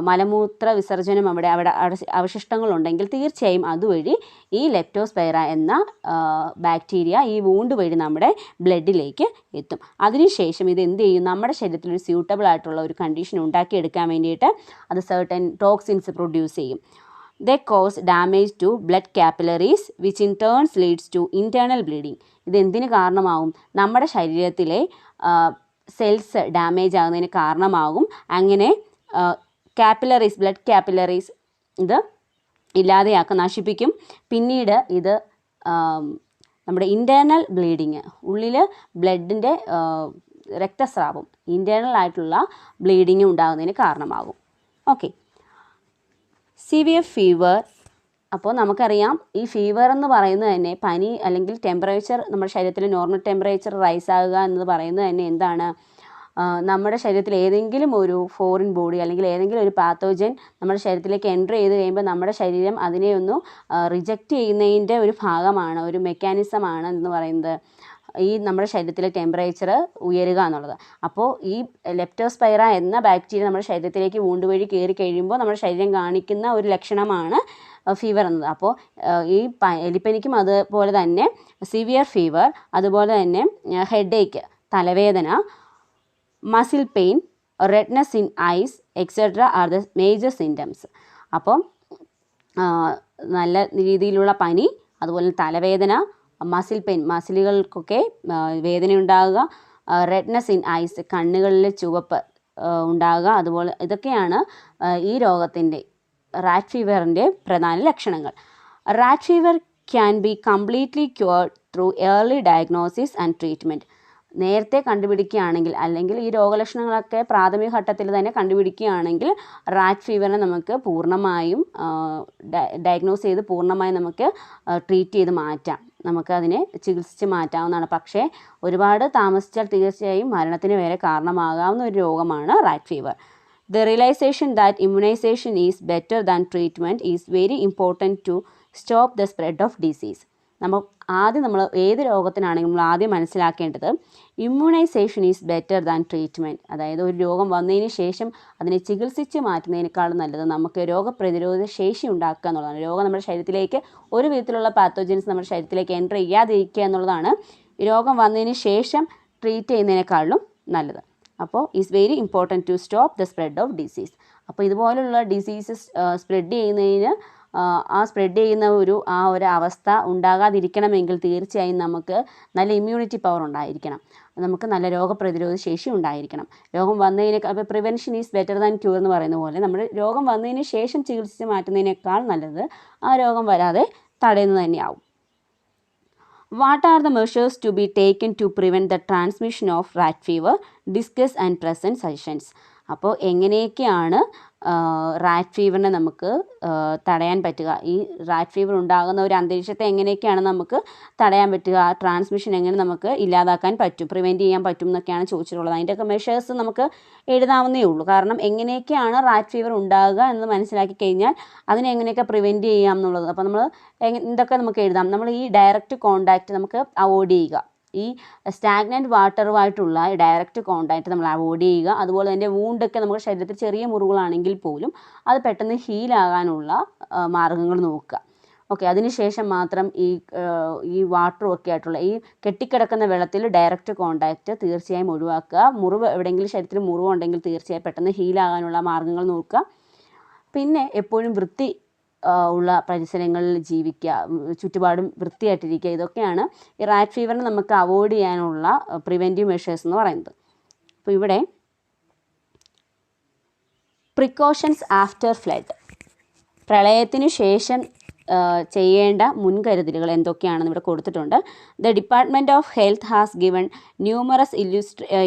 Speaker 1: മലമൂത്ര വിസർജനം അവിടെ അവശിഷ്ടങ്ങളുണ്ടെങ്കിൽ തീർച്ചയായും അതുവഴി ഈ ലെപ്റ്റോസ്പൈറ എന്ന ബാക്ടീരിയ ഈ വൂണ്ട് വഴി നമ്മുടെ ബ്ലഡിലേക്ക് എത്തും. അതിനുശേഷം ഇത് എന്ത് ചെയ്യും, നമ്മുടെ ശരീരത്തിൽ ഒരു സ്യൂട്ടബിൾ ആയിട്ടുള്ള ഒരു കണ്ടീഷൻ ഉണ്ടാക്കിയെടുക്കാൻ വേണ്ടിയിട്ട് അത് സർട്ടൻ ടോക്സിൻസ് പ്രൊഡ്യൂസ് ചെയ്യും. They cause damage to blood capillaries which in turn leads to internal bleeding. ഇത് എന്തിന് കാരണമാകും, നമ്മുടെ ശരീരത്തിലെ സെൽസ് ഡാമേജ് ആകുന്നതിന് കാരണമാകും. അങ്ങനെ കാപ്പിലറീസ്, ബ്ലഡ് കാപ്പിലറീസ് ഇത് ഇല്ലാതെയാക്കും, നശിപ്പിക്കും. പിന്നീട് ഇത് നമ്മുടെ ഇൻറ്റേർണൽ ബ്ലീഡിങ്, ഉള്ളിൽ ബ്ലഡിൻ്റെ രക്തസ്രാവം, ഇൻറ്റേർണൽ ആയിട്ടുള്ള ബ്ലീഡിങ് ഉണ്ടാകുന്നതിന് കാരണമാകും. Okay, severe fever. അപ്പോൾ നമുക്കറിയാം ഈ ഫീവർ എന്ന് പറയുന്നത് തന്നെ പനി അല്ലെങ്കിൽ ടെമ്പറേച്ചർ, നമ്മുടെ ശരീരത്തിൽ നോർമൽ ടെമ്പറേച്ചർ റൈസ് ആകുക എന്ന് പറയുന്നത് തന്നെ എന്താണ്, നമ്മുടെ ശരീരത്തിൽ ഏതെങ്കിലും ഒരു ഫോറിൻ ബോഡി അല്ലെങ്കിൽ ഏതെങ്കിലും ഒരു പാത്തോജൻ നമ്മുടെ ശരീരത്തിലേക്ക് എൻ്റർ ചെയ്ത് കഴിയുമ്പോൾ നമ്മുടെ ശരീരം അതിനെ ഒന്ന് റിജക്റ്റ് ചെയ്യുന്നതിൻ്റെ ഒരു ഭാഗമാണ്, ഒരു മെക്കാനിസമാണ് എന്ന് പറയുന്നത് ഈ നമ്മുടെ ശരീരത്തിലെ ടെമ്പറേച്ചർ ഉയരുക എന്നുള്ളത്. അപ്പോൾ ഈ ലെപ്റ്റോസ്പൈറ എന്ന ബാക്ടീരിയ നമ്മുടെ ശരീരത്തിലേക്ക് വൂണ്ട് വഴി കയറി കഴിയുമ്പോൾ നമ്മുടെ ശരീരം കാണിക്കുന്ന ഒരു ലക്ഷണമാണ് ഫീവർ എന്നത്. അപ്പോൾ ഈ എലിപ്പനിക്കും അതുപോലെ തന്നെ സിവിയർ ഫീവർ, അതുപോലെ തന്നെ ഹെഡേക്ക്, തലവേദന, muscle pain, redness in eyes etcetera are the major symptoms. അപ്പം നല്ല രീതിയിലുള്ള പനി, അതുപോലെ തലവേദന, മസിൽ പെയിൻ, മസിലുകൾക്കൊക്കെ വേദന ഉണ്ടാകുക, റെഡ്നെസ് ഇൻ ഐസ്, കണ്ണുകളിൽ ചുവപ്പ് ഉണ്ടാകുക, അതുപോലെ ഇതൊക്കെയാണ് ഈ രോഗത്തിൻ്റെ, റാറ്റ് ഫീവറിൻ്റെ പ്രധാന ലക്ഷണങ്ങൾ. Rat fever can be completely cured through early diagnosis and treatment. നേരത്തെ കണ്ടുപിടിക്കുകയാണെങ്കിൽ അല്ലെങ്കിൽ ഈ രോഗലക്ഷണങ്ങളൊക്കെ പ്രാഥമിക ഘട്ടത്തിൽ തന്നെ കണ്ടുപിടിക്കുകയാണെങ്കിൽ റാറ്റ് ഫീവറിനെ നമുക്ക് പൂർണ്ണമായും ഡയഗ്നോസ് ചെയ്ത് പൂർണ്ണമായും നമുക്ക് ട്രീറ്റ് ചെയ്ത് മാറ്റാം, നമുക്കതിനെ ചികിത്സിച്ച് മാറ്റാവുന്നതാണ്. പക്ഷേ ഒരുപാട് താമസിച്ചാൽ തീർച്ചയായും മരണത്തിന് വരെ കാരണമാകാവുന്ന ഒരു രോഗമാണ് rat fever. The realization that immunization is better than treatment is very important to stop the spread of disease. നമ്മൾ ഏത് രോഗത്തിനാണെങ്കിലും നമ്മൾ ആദ്യം മനസ്സിലാക്കേണ്ടത് immunisation is better than treatment. അതായത് ഒരു രോഗം വന്നതിന് ശേഷം അതിനെ ചികിത്സിച്ച് മാറ്റുന്നതിനേക്കാളും നല്ലത് നമുക്ക് രോഗപ്രതിരോധ ശേഷി ഉണ്ടാക്കുക എന്നുള്ളതാണ്. രോഗം നമ്മുടെ ശരീരത്തിലേക്ക് ഒരു വിധത്തിലുള്ള പാത്തോജൻസ് നമ്മുടെ ശരീരത്തിലേക്ക് എൻ്റർ ചെയ്യാതിരിക്കുക എന്നുള്ളതാണ് രോഗം വന്നതിന് ശേഷം ട്രീറ്റ് ചെയ്യുന്നതിനേക്കാളും നല്ലത്. അപ്പോൾ is very important to stop the spread of disease. അപ്പോൾ ഇതുപോലുള്ള ഡിസീസസ് സ്പ്രെഡ് ചെയ്യുന്നതിന് സ്പ്രെഡ് ചെയ്യുന്ന ഒരു അവസ്ഥ ഉണ്ടാകാതിരിക്കണമെങ്കിൽ തീർച്ചയായും നമുക്ക് നല്ല ഇമ്മ്യൂണിറ്റി പവർ ഉണ്ടായിരിക്കണം, നമുക്ക് നല്ല രോഗപ്രതിരോധ ശേഷി ഉണ്ടായിരിക്കണം. രോഗം വന്നതിന് അപ്പോൾ prevention is better than cure എന്ന് പറയുന്ന പോലെ നമ്മൾ രോഗം വന്നതിന് ശേഷം ചികിത്സിച്ച് മാറ്റുന്നതിനേക്കാൾ നല്ലത് ആ രോഗം വരാതെ തടയുന്നത് തന്നെയാവും. What are the measures to be taken to prevent the transmission of rat fever? Discuss and present suggestions. അപ്പോൾ എങ്ങനെയൊക്കെയാണ് റാറ്റ് ഫീവറിനെ നമുക്ക് തടയാൻ പറ്റുക, ഈ റാറ്റ് ഫീവർ ഉണ്ടാകുന്ന ഒരു അന്തരീക്ഷത്തെ എങ്ങനെയൊക്കെയാണ് നമുക്ക് തടയാൻ പറ്റുക, ആ ട്രാൻസ്മിഷൻ എങ്ങനെ നമുക്ക് ഇല്ലാതാക്കാൻ പറ്റും, പ്രിവെൻറ്റ് ചെയ്യാൻ പറ്റും എന്നൊക്കെയാണ് ചോദിച്ചിട്ടുള്ളത്. അതിൻ്റെയൊക്കെ മെഷേഴ്സ് നമുക്ക് എഴുതാവുന്നേ ഉള്ളൂ. കാരണം എങ്ങനെയൊക്കെയാണ് റാറ്റ് ഫീവർ ഉണ്ടാകുക എന്ന് മനസ്സിലാക്കി കഴിഞ്ഞാൽ അതിനെ എങ്ങനെയൊക്കെ പ്രിവെൻറ്റ് ചെയ്യാം എന്നുള്ളത്. അപ്പോൾ നമ്മൾ എന്തൊക്കെ നമുക്ക് എഴുതാം, നമ്മൾ ഈ ഡയറക്റ്റ് കോണ്ടാക്റ്റ് നമുക്ക് അവോയ്ഡ് ചെയ്യുക, ഈ സ്റ്റാഗ്നൻറ്റ് വാട്ടറുമായിട്ടുള്ള ഡയറക്റ്റ് കോണ്ടാക്റ്റ് നമ്മൾ അവോയ്ഡ് ചെയ്യുക. അതുപോലെ തന്നെ വൂണ്ടൊക്കെ നമ്മുടെ ശരീരത്തിൽ ചെറിയ മുറിവുകളാണെങ്കിൽ പോലും അത് പെട്ടെന്ന് ഹീലാകാനുള്ള മാർഗ്ഗങ്ങൾ നോക്കുക. ഓക്കെ, അതിനുശേഷം മാത്രം ഈ വാട്ടറും ഒക്കെ ആയിട്ടുള്ള ഈ കെട്ടിക്കിടക്കുന്ന വെള്ളത്തിൽ ഡയറക്റ്റ് കോണ്ടാക്റ്റ് തീർച്ചയായും ഒഴിവാക്കുക. മുറിവ് എവിടെയെങ്കിലും ശരീരത്തിൽ മുറിവുണ്ടെങ്കിൽ തീർച്ചയായും പെട്ടെന്ന് ഹീലാകാനുള്ള മാർഗ്ഗങ്ങൾ നോക്കുക. പിന്നെ എപ്പോഴും വൃത്തി ഉള്ള പരിസരങ്ങളിൽ ജീവിക്കുക, ചുറ്റുപാടും വൃത്തിയായിട്ടിരിക്കുക. ഇതൊക്കെയാണ് ഈ റാറ്റ് ഫീവറിനെ നമുക്ക് അവോയ്ഡ് ചെയ്യാനുള്ള പ്രിവെൻറ്റീവ് മെഷേഴ്സ് എന്ന് പറയുന്നത്. അപ്പോൾ ഇവിടെ പ്രിക്കോഷൻസ് ആഫ്റ്റർ ഫ്ലഡ്, പ്രളയത്തിന് ശേഷം ചെയ്യേണ്ട മുൻകരുതലുകൾ എന്തൊക്കെയാണെന്ന് ഇവിടെ കൊടുത്തിട്ടുണ്ട്. The department of health has given numerous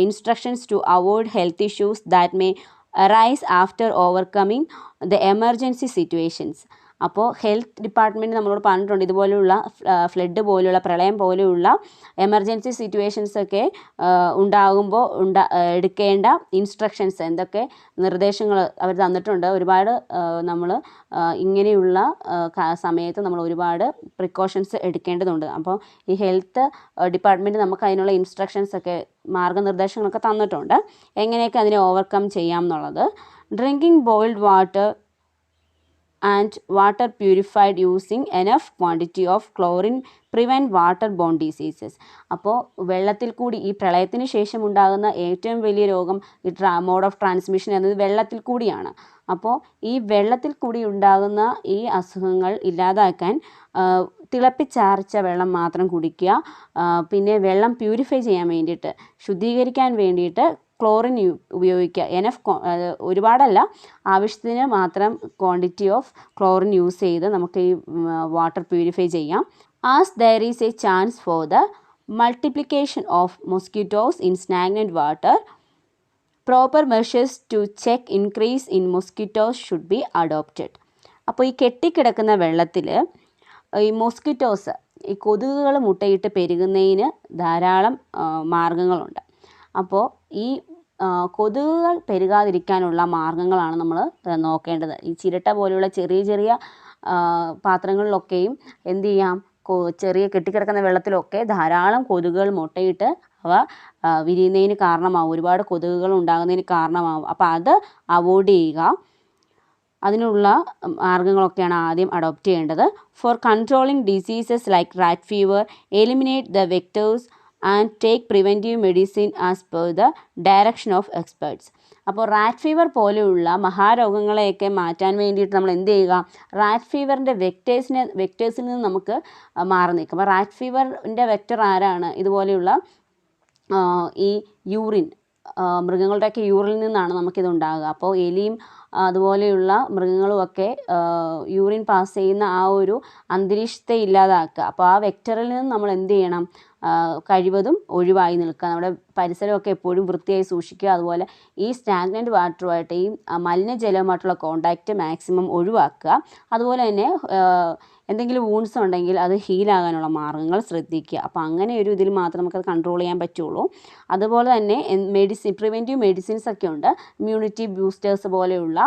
Speaker 1: instructions to avoid health issues that may arise after overcoming the emergency situations. അപ്പോൾ ഹെൽത്ത് ഡിപ്പാർട്ട്മെൻറ്റ് നമ്മളോട് പറഞ്ഞിട്ടുണ്ട് ഇതുപോലെയുള്ള ഫ്ലഡ് പോലെയുള്ള പ്രളയം പോലെയുള്ള എമർജൻസി സിറ്റുവേഷൻസൊക്കെ ഉണ്ടാകുമ്പോൾ എടുക്കേണ്ട ഇൻസ്ട്രക്ഷൻസ് എന്തൊക്കെ നിർദ്ദേശങ്ങൾ അവർ തന്നിട്ടുണ്ട്. ഒരുപാട് നമ്മൾ ഇങ്ങനെയുള്ള സമയത്ത് നമ്മൾ ഒരുപാട് പ്രിക്കോഷൻസ് എടുക്കേണ്ടതുണ്ട്. അപ്പോൾ ഈ ഹെൽത്ത് ഡിപ്പാർട്ട്മെൻറ്റ് നമുക്ക് അതിനുള്ള ഇൻസ്ട്രക്ഷൻസൊക്കെ മാർഗ്ഗനിർദ്ദേശങ്ങളൊക്കെ തന്നിട്ടുണ്ട്, എങ്ങനെയൊക്കെ അതിനെ ഓവർകം ചെയ്യാം എന്നുള്ളത്. Drinking boiled water and water purified using enough quantity of chlorine prevent water bone diseases. അപ്പോൾ വെള്ളത്തിൽ കൂടി ഈ പ്രളയത്തിന് ശേഷം ഉണ്ടാകുന്ന ഏറ്റവും വലിയ രോഗം ഈ മോഡ് ഓഫ് ട്രാൻസ്മിഷൻ എന്നത് വെള്ളത്തിൽ കൂടിയാണ്. അപ്പോൾ ഈ വെള്ളത്തിൽ കൂടി ഉണ്ടാകുന്ന ഈ അസുഖങ്ങൾ ഇല്ലാതാക്കാൻ തിളപ്പിച്ചാറിച്ച വെള്ളം മാത്രം കുടിക്കുക. പിന്നെ വെള്ളം പ്യൂരിഫൈ ചെയ്യാൻ വേണ്ടിയിട്ട്, ശുദ്ധീകരിക്കാൻ വേണ്ടിയിട്ട് ക്ലോറിൻ ഉപയോഗിക്കുക. എനഫ് ഒരുപാടല്ല, ആവശ്യത്തിന് മാത്രം ക്വാണ്ടിറ്റി ഓഫ് ക്ലോറിൻ യൂസ് ചെയ്ത് നമുക്ക് ഈ വാട്ടർ പ്യൂരിഫൈ ചെയ്യാം. As there is a chance for the multiplication of mosquitoes in stagnant water, proper measures to check increase in mosquitoes should be adopted. അപ്പോൾ ഈ കെട്ടിക്കിടക്കുന്ന വെള്ളത്തിൽ ഈ മൊസ്കിറ്റോസ്, ഈ കൊതുകുകൾ മുട്ടയിട്ട് പെരുകുന്നതിന് ധാരാളം മാർഗങ്ങളുണ്ട്. അപ്പോൾ ഈ കൊതുകുകൾ പെരുകാതിരിക്കാനുള്ള മാർഗങ്ങളാണ് നമ്മൾ നോക്കേണ്ടത്. ഈ ചിരട്ട പോലെയുള്ള ചെറിയ ചെറിയ പാത്രങ്ങളിലൊക്കെയും എന്ത് ചെയ്യാം, ചെറിയ കെട്ടിക്കിടക്കുന്ന വെള്ളത്തിലൊക്കെ ധാരാളം കൊതുകുകൾ മുട്ടയിട്ട് അവ വിരിയുന്നതിന് കാരണമാവും, ഒരുപാട് കൊതുകുകൾ ഉണ്ടാകുന്നതിന് കാരണമാവും. അപ്പോൾ അത് അവോയ്ഡ് ചെയ്യുക. അതിനുള്ള മാർഗങ്ങളൊക്കെയാണ് ആദ്യം അഡോപ്റ്റ് ചെയ്യേണ്ടത്. For controlling diseases like rat fever, eliminate the vectors and take preventive medicine as per the direction of experts. അപ്പോൾ റാറ്റ് ഫീവർ പോലെയുള്ള മഹാരോഗങ്ങളെയൊക്കെ മാറ്റാൻ വേണ്ടിയിട്ട് നമ്മൾ എന്ത് ചെയ്യുക, റാറ്റ് ഫീവറിൻ്റെ വെക്ടേഴ്സിൽ നിന്ന് നമുക്ക് മാറി നിൽക്കും. അപ്പോൾ റാറ്റ് ഫീവറിൻ്റെ വെക്ടർ ആരാണ്? ഇതുപോലെയുള്ള ഈ യൂറിൻ, മൃഗങ്ങളുടെയൊക്കെ യൂറിനിൽ നിന്നാണ് നമുക്കിത് ഉണ്ടാകുക. അപ്പോൾ എലിയും അതുപോലെയുള്ള മൃഗങ്ങളുമൊക്കെ യൂറിൻ പാസ് ചെയ്യുന്ന ആ ഒരു അന്തരീക്ഷത്തെ ഇല്ലാതാക്കുക. അപ്പോൾ ആ വെക്ടറിൽ നിന്ന് നമ്മൾ എന്ത് ചെയ്യണം, കഴിവതും ഒഴിവായി നിൽക്കുക. നമ്മുടെ പരിസരമൊക്കെ എപ്പോഴും വൃത്തിയായി സൂക്ഷിക്കുക. അതുപോലെ ഈ സ്റ്റാഗ്നൻ്റ് വാട്ടറുമായിട്ട്, ഈ മലിനജലവുമായിട്ടുള്ള കോണ്ടാക്റ്റ് മാക്സിമം ഒഴിവാക്കുക. അതുപോലെ തന്നെ എന്തെങ്കിലും വൂൺസ് ഉണ്ടെങ്കിൽ അത് ഹീലാകാനുള്ള മാർഗ്ഗങ്ങൾ ശ്രദ്ധിക്കുക. അപ്പോൾ അങ്ങനെ ഒരു ഇതിൽ മാത്രം നമുക്കത് കൺട്രോൾ ചെയ്യാൻ പറ്റുള്ളൂ. അതുപോലെ തന്നെ പ്രിവെൻറ്റീവ് മെഡിസിൻസ് ഒക്കെ ഉണ്ട്, ഇമ്മ്യൂണിറ്റി ബൂസ്റ്റേഴ്സ് പോലെയുള്ള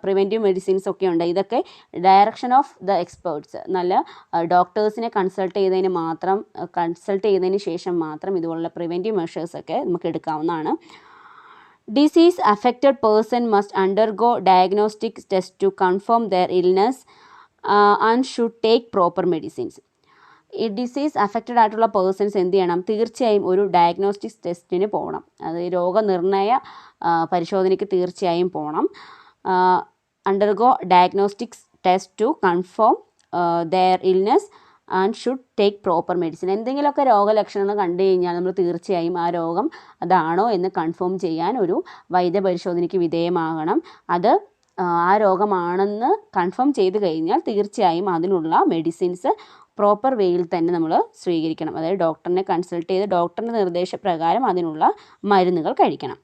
Speaker 1: പ്രിവെൻറ്റീവ് മെഡിസിൻസ് ഒക്കെ ഉണ്ട്. ഇതൊക്കെ ഡയറക്ഷൻ ഓഫ് ദ എക്സ്പേർട്സ്, നല്ല ഡോക്ടേഴ്സിനെ കൺസൾട്ട് ചെയ്തതിന് ശേഷം മാത്രം ഇതുപോലുള്ള പ്രിവെൻറ്റീവ് മെഷേഴ്സൊക്കെ നമുക്ക് എടുക്കാവുന്നതാണ്. Disease affected person must undergo diagnostic test to confirm their illness and should take proper medicines. ഈ ഡിസീസ് അഫക്റ്റഡ് ആയിട്ടുള്ള പേഴ്സൺസ് എന്ത് ചെയ്യണം, തീർച്ചയായും ഒരു ഡയഗ്നോസ്റ്റിക്സ് ടെസ്റ്റിന് പോകണം. അത് രോഗനിർണയ പരിശോധനയ്ക്ക് തീർച്ചയായും പോകണം. Undergo diagnostics test to confirm their illness and should take proper medicine. എന്തെങ്കിലുമൊക്കെ രോഗലക്ഷണങ്ങൾ കണ്ടു കഴിഞ്ഞാൽ നമ്മൾ തീർച്ചയായും ആ രോഗം അതാണോ എന്ന് കൺഫേം ചെയ്യാൻ ഒരു വൈദ്യപരിശോധനയ്ക്ക് വിധേയമാകണം. അത് ആ രോഗമാണെന്ന് കൺഫേം ചെയ്ത് കഴിഞ്ഞാൽ തീർച്ചയായും അതിനുള്ള മെഡിസിൻസ് പ്രോപ്പർ വേയിൽ തന്നെ നമ്മൾ സ്വീകരിക്കണം. അതായത് ഡോക്ടറിനെ കൺസൾട്ട് ചെയ്ത് ഡോക്ടറിൻ്റെ നിർദ്ദേശപ്രകാരം അതിനുള്ള മരുന്നുകൾ കഴിക്കണം.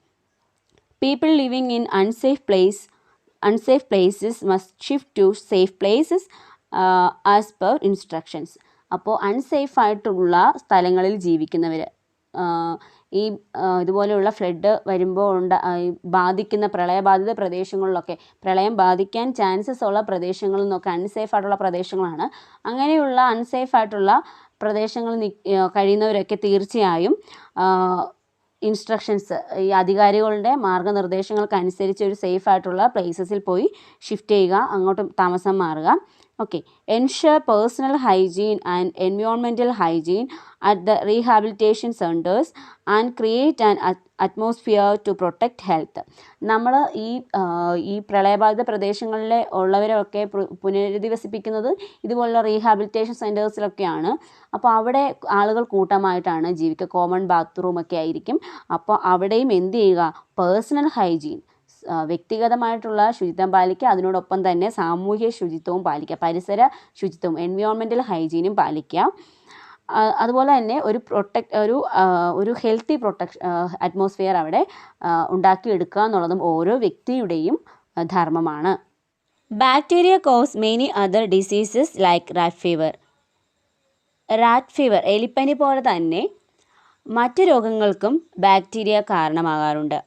Speaker 1: People living in unsafe places must shift to safe places as per instructions. അപ്പോൾ അൺസേഫ് ആയിട്ടുള്ള സ്ഥലങ്ങളിൽ ജീവിക്കുന്നവർ, ഈ ഇതുപോലെയുള്ള ഫ്ലഡ് വരുമ്പോൾ ബാധിക്കുന്ന പ്രളയബാധിത പ്രദേശങ്ങളിലൊക്കെ, പ്രളയം ബാധിക്കാൻ ചാൻസസ് ഉള്ള പ്രദേശങ്ങളിൽ നിന്നൊക്കെ അൺസേഫ് ആയിട്ടുള്ള പ്രദേശങ്ങളാണ്. അങ്ങനെയുള്ള അൺസേഫ് ആയിട്ടുള്ള പ്രദേശങ്ങളിൽ കഴിയുന്നവരൊക്കെ തീർച്ചയായും ഇൻസ്ട്രക്ഷൻസ്, ഈ അധികാരികളുടെ മാർഗ്ഗനിർദ്ദേശങ്ങൾക്കനുസരിച്ച് ഒരു സേഫ് ആയിട്ടുള്ള പ്ലേസസിൽ പോയി ഷിഫ്റ്റ് ചെയ്യുക, അങ്ങോട്ട് താമസം മാറുക. Okay, ensure personal hygiene and environmental hygiene at the rehabilitation centers and create an atmosphere to protect health. നമ്മൾ ഈ പ്രളയബാധിത പ്രദേശങ്ങളിലെ ഉള്ളവരൊക്കെ പുനരധിവസിപ്പിക്കുന്നത് ഇതുപോലുള്ള റീഹാബിലിറ്റേഷൻ സെൻറ്റേഴ്സിലൊക്കെയാണ്. അപ്പോൾ അവിടെ ആളുകൾ കൂട്ടമായിട്ടാണ് ജീവിക്കുക, കോമൺ ബാത്റൂമൊക്കെ ആയിരിക്കും. അപ്പോൾ അവിടെയും എന്ത് ചെയ്യുക, പേഴ്സണൽ ഹൈജീൻ, വ്യക്തിഗതമായിട്ടുള്ള ശുചിത്വം പാലിക്കുക, അതിനോടൊപ്പം തന്നെ സാമൂഹ്യ ശുചിത്വവും പാലിക്കുക, പരിസര ശുചിത്വവും എൻവയോൺമെൻറ്റൽ ഹൈജീനും പാലിക്കുക. അതുപോലെ തന്നെ ഒരു ഹെൽത്തി അറ്റ്മോസ്ഫിയർ അവിടെ ഉണ്ടാക്കിയെടുക്കുക എന്നുള്ളതും ഓരോ വ്യക്തിയുടെയും ധർമ്മമാണ്. Bacteria cause many other diseases like rat fever. എലിപ്പനി പോലെ തന്നെ മറ്റ് രോഗങ്ങൾക്കും ബാക്ടീരിയ കാരണമാകാറുണ്ട്.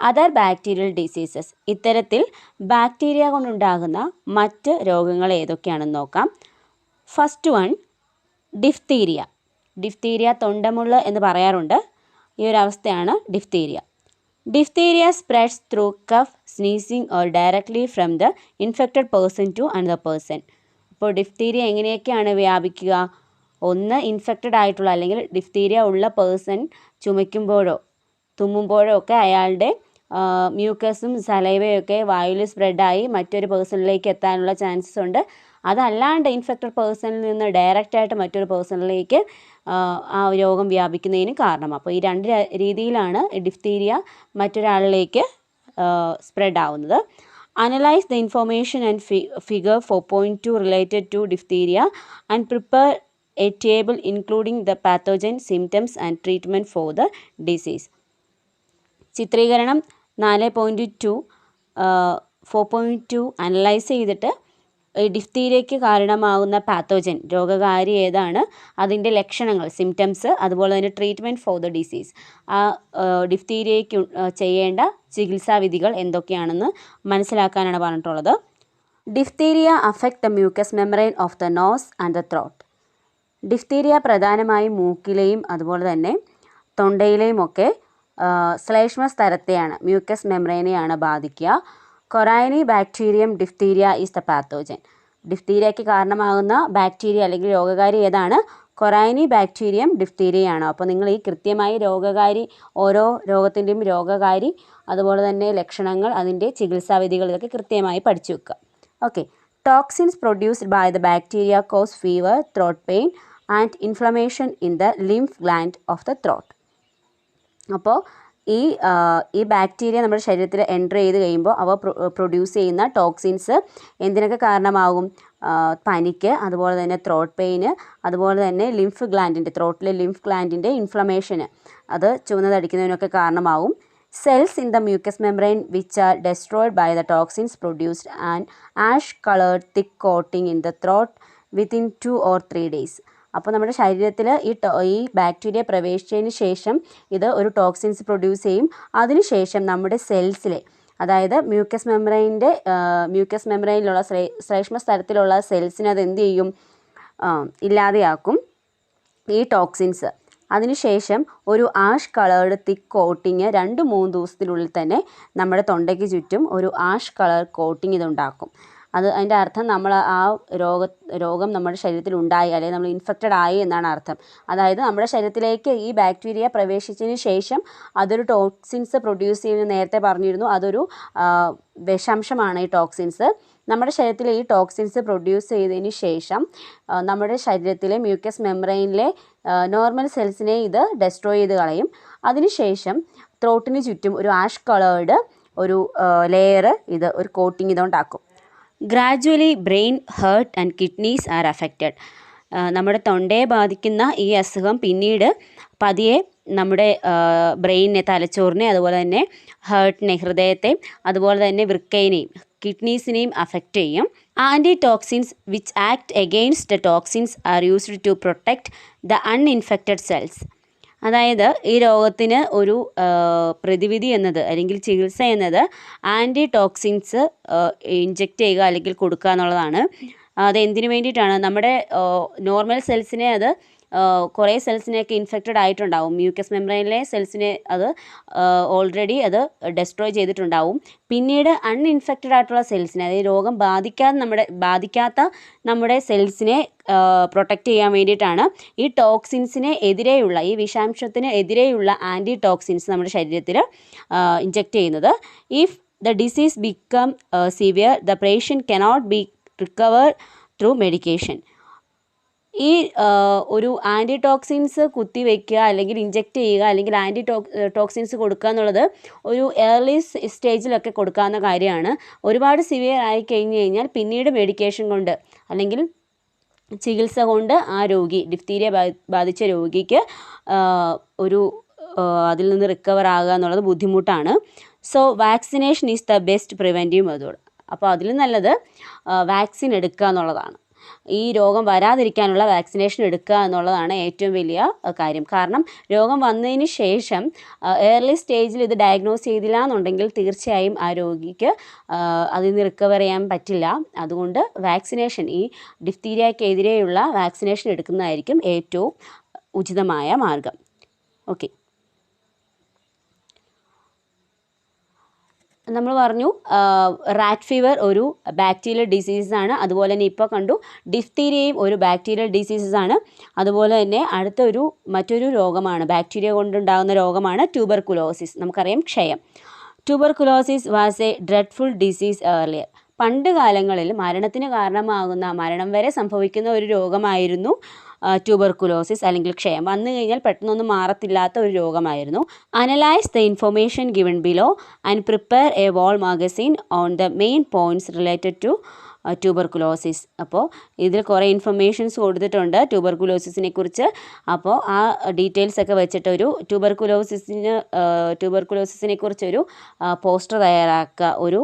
Speaker 1: Other bacterial diseases. ഇത്തരത്തിൽ ബാക്ടീരിയ കൊണ്ടുണ്ടാകുന്ന മറ്റ് രോഗങ്ങൾ ഏതൊക്കെയാണെന്ന് നോക്കാം. First one, diphtheria. തൊണ്ടമുള്ള് എന്ന് പറയാറുണ്ട്. ഈ ഒരു അവസ്ഥയാണ് diphtheria. Diphtheria spreads through cough, sneezing or directly from the infected person to another person. അപ്പോൾ ഡിഫ്തീരിയ എങ്ങനെയൊക്കെയാണ് വ്യാപിക്കുക? ഒന്ന്, ഇൻഫെക്റ്റഡ് ആയിട്ടുള്ള അല്ലെങ്കിൽ ഡിഫ്തീരിയ ഉള്ള പേഴ്സൺ ചുമയ്ക്കുമ്പോഴോ തുമ്മുമ്പോഴോ ഒക്കെ അയാളുടെ മ്യൂക്കസും സലൈവയൊക്കെ വായുവിൽ സ്പ്രെഡായി മറ്റൊരു പേഴ്സണിലേക്ക് എത്താനുള്ള ചാൻസസ് ഉണ്ട്. അതല്ലാണ്ട് ഇൻഫെക്റ്റഡ് പേഴ്സണിൽ നിന്ന് ഡയറക്റ്റായിട്ട് മറ്റൊരു പേഴ്സണിലേക്ക് ആ രോഗം വ്യാപിക്കുന്നതിന് കാരണം. അപ്പോൾ ഈ രണ്ട് രീതിയിലാണ് ഡിഫ്തീരിയ മറ്റൊരാളിലേക്ക് സ്പ്രെഡ് ആവുന്നത്. Analyse the information and figure 4.2 related to diphtheria and prepare a table including the pathogen, symptoms and treatment for the disease. ചിത്രീകരണം 4.2 4.2 അനലൈസ് ചെയ്തിട്ട് ഡിഫ്തീരിയയ്ക്ക് കാരണമാകുന്ന പാത്തോജൻ, രോഗകാരി ഏതാണ്, അതിൻ്റെ ലക്ഷണങ്ങൾ, സിംറ്റംസ്, അതുപോലെ തന്നെ ട്രീറ്റ്മെൻറ്റ് ഫോർ ദ ഡിസീസ്, ആ ഡിഫ്തീരിയയ്ക്ക് ചെയ്യേണ്ട ചികിത്സാവിധികൾ എന്തൊക്കെയാണെന്ന് മനസ്സിലാക്കാനാണ് പറഞ്ഞിട്ടുള്ളത്. Diphtheria affect the mucus membrane of the nose and the throat. Diphtheria പ്രധാനമായും മൂക്കിലെയും അതുപോലെ തന്നെ തൊണ്ടയിലെയും ഒക്കെ ശ്ലേഷ്മ സ്തരത്തെയാണ്, മ്യൂക്കസ് മെംബ്രെയിനെയാണ് ബാധിക്കുക. Corynebacterium diphtheria is the pathogen. ഡിഫ്തീരിയയ്ക്ക് കാരണമാകുന്ന ബാക്ടീരിയ അല്ലെങ്കിൽ രോഗകാരി ഏതാണ്? കൊറൈനി ബാക്ടീരിയം ഡിഫ്തീരിയയാണ്. അപ്പോൾ നിങ്ങൾ ഈ കൃത്യമായി രോഗകാരി, ഓരോ രോഗത്തിൻ്റെയും രോഗകാരി, അതുപോലെ തന്നെ ലക്ഷണങ്ങൾ, അതിൻ്റെ ചികിത്സാവിധികൾ, ഇതൊക്കെ കൃത്യമായി പഠിച്ചു വെക്കുക. Okay. Toxins produced by the bacteria cause fever, throat pain and inflammation in the lymph gland of the throat. അപ്പോൾ ഈ ബാക്ടീരിയ നമ്മുടെ ശരീരത്തിൽ എൻ്റർ ചെയ്ത് കഴിയുമ്പോൾ അവ പ്രൊഡ്യൂസ് ചെയ്യുന്ന ടോക്സിൻസ് എന്തിനൊക്കെ കാരണമാകും? പനിക്ക്, അതുപോലെ തന്നെ ത്രോട്ട് പെയിന്, അതുപോലെ തന്നെ ലിംഫ് ഗ്ലാൻഡിൻ്റെ, ത്രോട്ടിലെ ലിംഫ് ഗ്ലാൻഡിൻ്റെ ഇൻഫ്ലമേഷന്, അത് ചുവന്നതടിക്കുന്നതിനൊക്കെ കാരണമാകും. Cells in the mucous membrane which are destroyed by the toxins produced an ash-colored thick coating in the throat within 2 or 3 days. അപ്പോൾ നമ്മുടെ ശരീരത്തിൽ ഈ ബാക്ടീരിയ പ്രവേശിച്ചതിന് ശേഷം ഇത് ഒരു ടോക്സിൻസ് പ്രൊഡ്യൂസ് ചെയ്യും. അതിനുശേഷം നമ്മുടെ സെൽസിലെ, അതായത് മ്യൂക്കസ് മെംബ്രെയിനിലുള്ള ശ്ലേഷ്മ സ്ഥലത്തിലുള്ള സെൽസിനെ അത് എന്ത് ചെയ്യും? ഇല്ലാതെയാക്കും ഈ ടോക്സിൻസ്. അതിനുശേഷം ഒരു ആഷ് കളേർഡ് തിക്ക് കോട്ടിങ് 2-3 ദിവസത്തിനുള്ളിൽ തന്നെ നമ്മുടെ തൊണ്ടയ്ക്ക് ചുറ്റും ഒരു ആഷ് കളർ കോട്ടിങ് ഇതുണ്ടാക്കും. അതിൻ്റെ അർത്ഥം നമ്മൾ ആ രോഗം നമ്മുടെ ശരീരത്തിൽ ഉണ്ടായി, അല്ലെങ്കിൽ നമ്മൾ ഇൻഫെക്റ്റഡ് ആയി എന്നാണ് അർത്ഥം. അതായത് നമ്മുടെ ശരീരത്തിലേക്ക് ഈ ബാക്ടീരിയ പ്രവേശിച്ചതിന് ശേഷം അതൊരു ടോക്സിൻസ് പ്രൊഡ്യൂസ് ചെയ്യുന്ന, നേരത്തെ പറഞ്ഞിരുന്നു, അതൊരു വിഷാംശമാണ് ഈ ടോക്സിൻസ്. നമ്മുടെ ശരീരത്തിൽ ഈ ടോക്സിൻസ് പ്രൊഡ്യൂസ് ചെയ്തതിന് ശേഷം നമ്മുടെ ശരീരത്തിലെ മ്യൂക്കസ് മെംബ്രെയിനിലെ നോർമൽ സെൽസിനെ ഇത് ഡെസ്ട്രോയ് ചെയ്ത് കളയും. അതിനുശേഷം ത്രോട്ടിന് ചുറ്റും ഒരു ആഷ് കളേർഡ് ഒരു ലെയർ, ഇത് ഒരു കോട്ടിങ് ഇതുണ്ടാക്കും. Gradually brain, heart and kidneys are affected. നമ്മുടെ തൊണ്ടയെ ബാധിക്കുന്ന ഈ അസുഖം പിന്നീട് പതിയെ നമ്മുടെ ബ്രെയിനിനെ, തലച്ചോറിനെ, അതുപോലെ തന്നെ ഹേർട്ടിനെ, ഹൃദയത്തെ, അതുപോലെ തന്നെ വൃക്കയിനെയും കിഡ്നീസിനെയും അഫക്റ്റ് ചെയ്യും. Antitoxins which act against the toxins are used to protect the uninfected cells. അതായത് ഈ രോഗത്തിന് ഒരു പ്രതിവിധി എന്നത്, അല്ലെങ്കിൽ ചികിത്സ എന്നത് ആൻറ്റി ടോക്സിൻസ് ഇഞ്ചെക്റ്റ് ചെയ്യുക അല്ലെങ്കിൽ കൊടുക്കുക എന്നുള്ളതാണ്. അതെന്തിനു വേണ്ടിയിട്ടാണ്? നമ്മുടെ നോർമൽ സെൽസിനെ, അത് കുറേ സെൽസിനെയൊക്കെ ഇൻഫെക്റ്റഡ് ആയിട്ടുണ്ടാവും. മ്യൂക്കസ് മെംബ്രെയിനിലെ സെൽസിനെ അത് ഓൾറെഡി അത് ഡെസ്ട്രോയ് ചെയ്തിട്ടുണ്ടാവും. പിന്നീട് അൺഇൻഫെക്റ്റഡ് ആയിട്ടുള്ള സെൽസിനെ, അതായത് രോഗം ബാധിക്കാത്ത നമ്മുടെ സെൽസിനെ പ്രൊട്ടക്റ്റ് ചെയ്യാൻ വേണ്ടിയിട്ടാണ് ഈ ടോക്സിൻസിന് എതിരെയുള്ള, ഈ വിഷാംശത്തിന് എതിരെയുള്ള ആൻറ്റി ടോക്സിൻസ് നമ്മുടെ ശരീരത്തിൽ ഇഞ്ചെക്റ്റ് ചെയ്യുന്നത്. If the disease become severe the patient cannot be recover through medication. ഈ ഒരു ആൻറ്റി ടോക്സിൻസ് കുത്തിവെക്കുക, അല്ലെങ്കിൽ ഇഞ്ചെക്റ്റ് ചെയ്യുക, അല്ലെങ്കിൽ ടോക്സിൻസ് കൊടുക്കുക എന്നുള്ളത് ഒരു ഏർലി സ്റ്റേജിലൊക്കെ കൊടുക്കാവുന്ന കാര്യമാണ്. ഒരുപാട് സിവിയർ ആയി കഴിഞ്ഞ് കഴിഞ്ഞാൽ പിന്നീട് മെഡിക്കേഷൻ കൊണ്ട്, അല്ലെങ്കിൽ ചികിത്സ കൊണ്ട് ആ രോഗി, ഡിഫ്തീരിയ ബാധിച്ച രോഗിക്ക് അതിൽ നിന്ന് റിക്കവർ ആകുക എന്നുള്ളത് ബുദ്ധിമുട്ടാണ്. So vaccination is the best preventive method. അപ്പോൾ അതിൽ നല്ലത് വാക്സിൻ എടുക്കുക എന്നുള്ളതാണ്. ഈ രോഗം വരാതിരിക്കാനുള്ള വാക്സിനേഷൻ എടുക്കുക എന്നുള്ളതാണ് ഏറ്റവും വലിയ കാര്യം. കാരണം രോഗം വന്നതിന് ശേഷം ഏർലി സ്റ്റേജിൽ ഇത് ഡയഗ്നോസ് ചെയ്തില്ല എന്നുണ്ടെങ്കിൽ തീർച്ചയായും ആ രോഗിക്ക് അതിൽ നിന്ന് റിക്കവർ ചെയ്യാൻ പറ്റില്ല. അതുകൊണ്ട് വാക്സിനേഷൻ, ഈ ഡിഫ്തീരിയക്കെതിരെയുള്ള വാക്സിനേഷൻ എടുക്കുന്നതായിരിക്കും ഏറ്റവും ഉചിതമായ മാർഗം. ഓക്കെ. നമ്മൾ പറഞ്ഞു റാറ്റ് ഫീവർ ഒരു ബാക്ടീരിയൽ ഡിസീസാണ്. അതുപോലെ തന്നെ ഇപ്പോൾ കണ്ടു ഡിഫ്തീരിയയും ഒരു ബാക്ടീരിയൽ ഡിസീസാണ്. അതുപോലെ തന്നെ മറ്റൊരു രോഗമാണ്, ബാക്ടീരിയ കൊണ്ടുണ്ടാകുന്ന രോഗമാണ് ട്യൂബർകുലോസിസ്. നമുക്കറിയാം ക്ഷയം. Tuberculosis was A dreadful disease earlier. പണ്ട് കാലങ്ങളിൽ മരണം വരെ സംഭവിക്കുന്ന ഒരു രോഗമായിരുന്നു ട്യൂബർകുലോസിസ് അല്ലെങ്കിൽ ക്ഷയം. വന്നു കഴിഞ്ഞാൽ പെട്ടെന്നൊന്നും മാറത്തില്ലാത്ത ഒരു രോഗമായിരുന്നു. Analyse the information given below and prepare a wall magazine on the main points related to tuberculosis. അപ്പോൾ ഇതിൽ കുറേ ഇൻഫർമേഷൻസ് കൊടുത്തിട്ടുണ്ട് ട്യൂബർകുലോസിസിനെ കുറിച്ച്. അപ്പോൾ ആ ഡീറ്റെയിൽസ് ഒക്കെ വെച്ചിട്ടൊരു ട്യൂബർകുലോസിസിനെ കുറിച്ചൊരു പോസ്റ്റർ തയ്യാറാക്കുക, ഒരു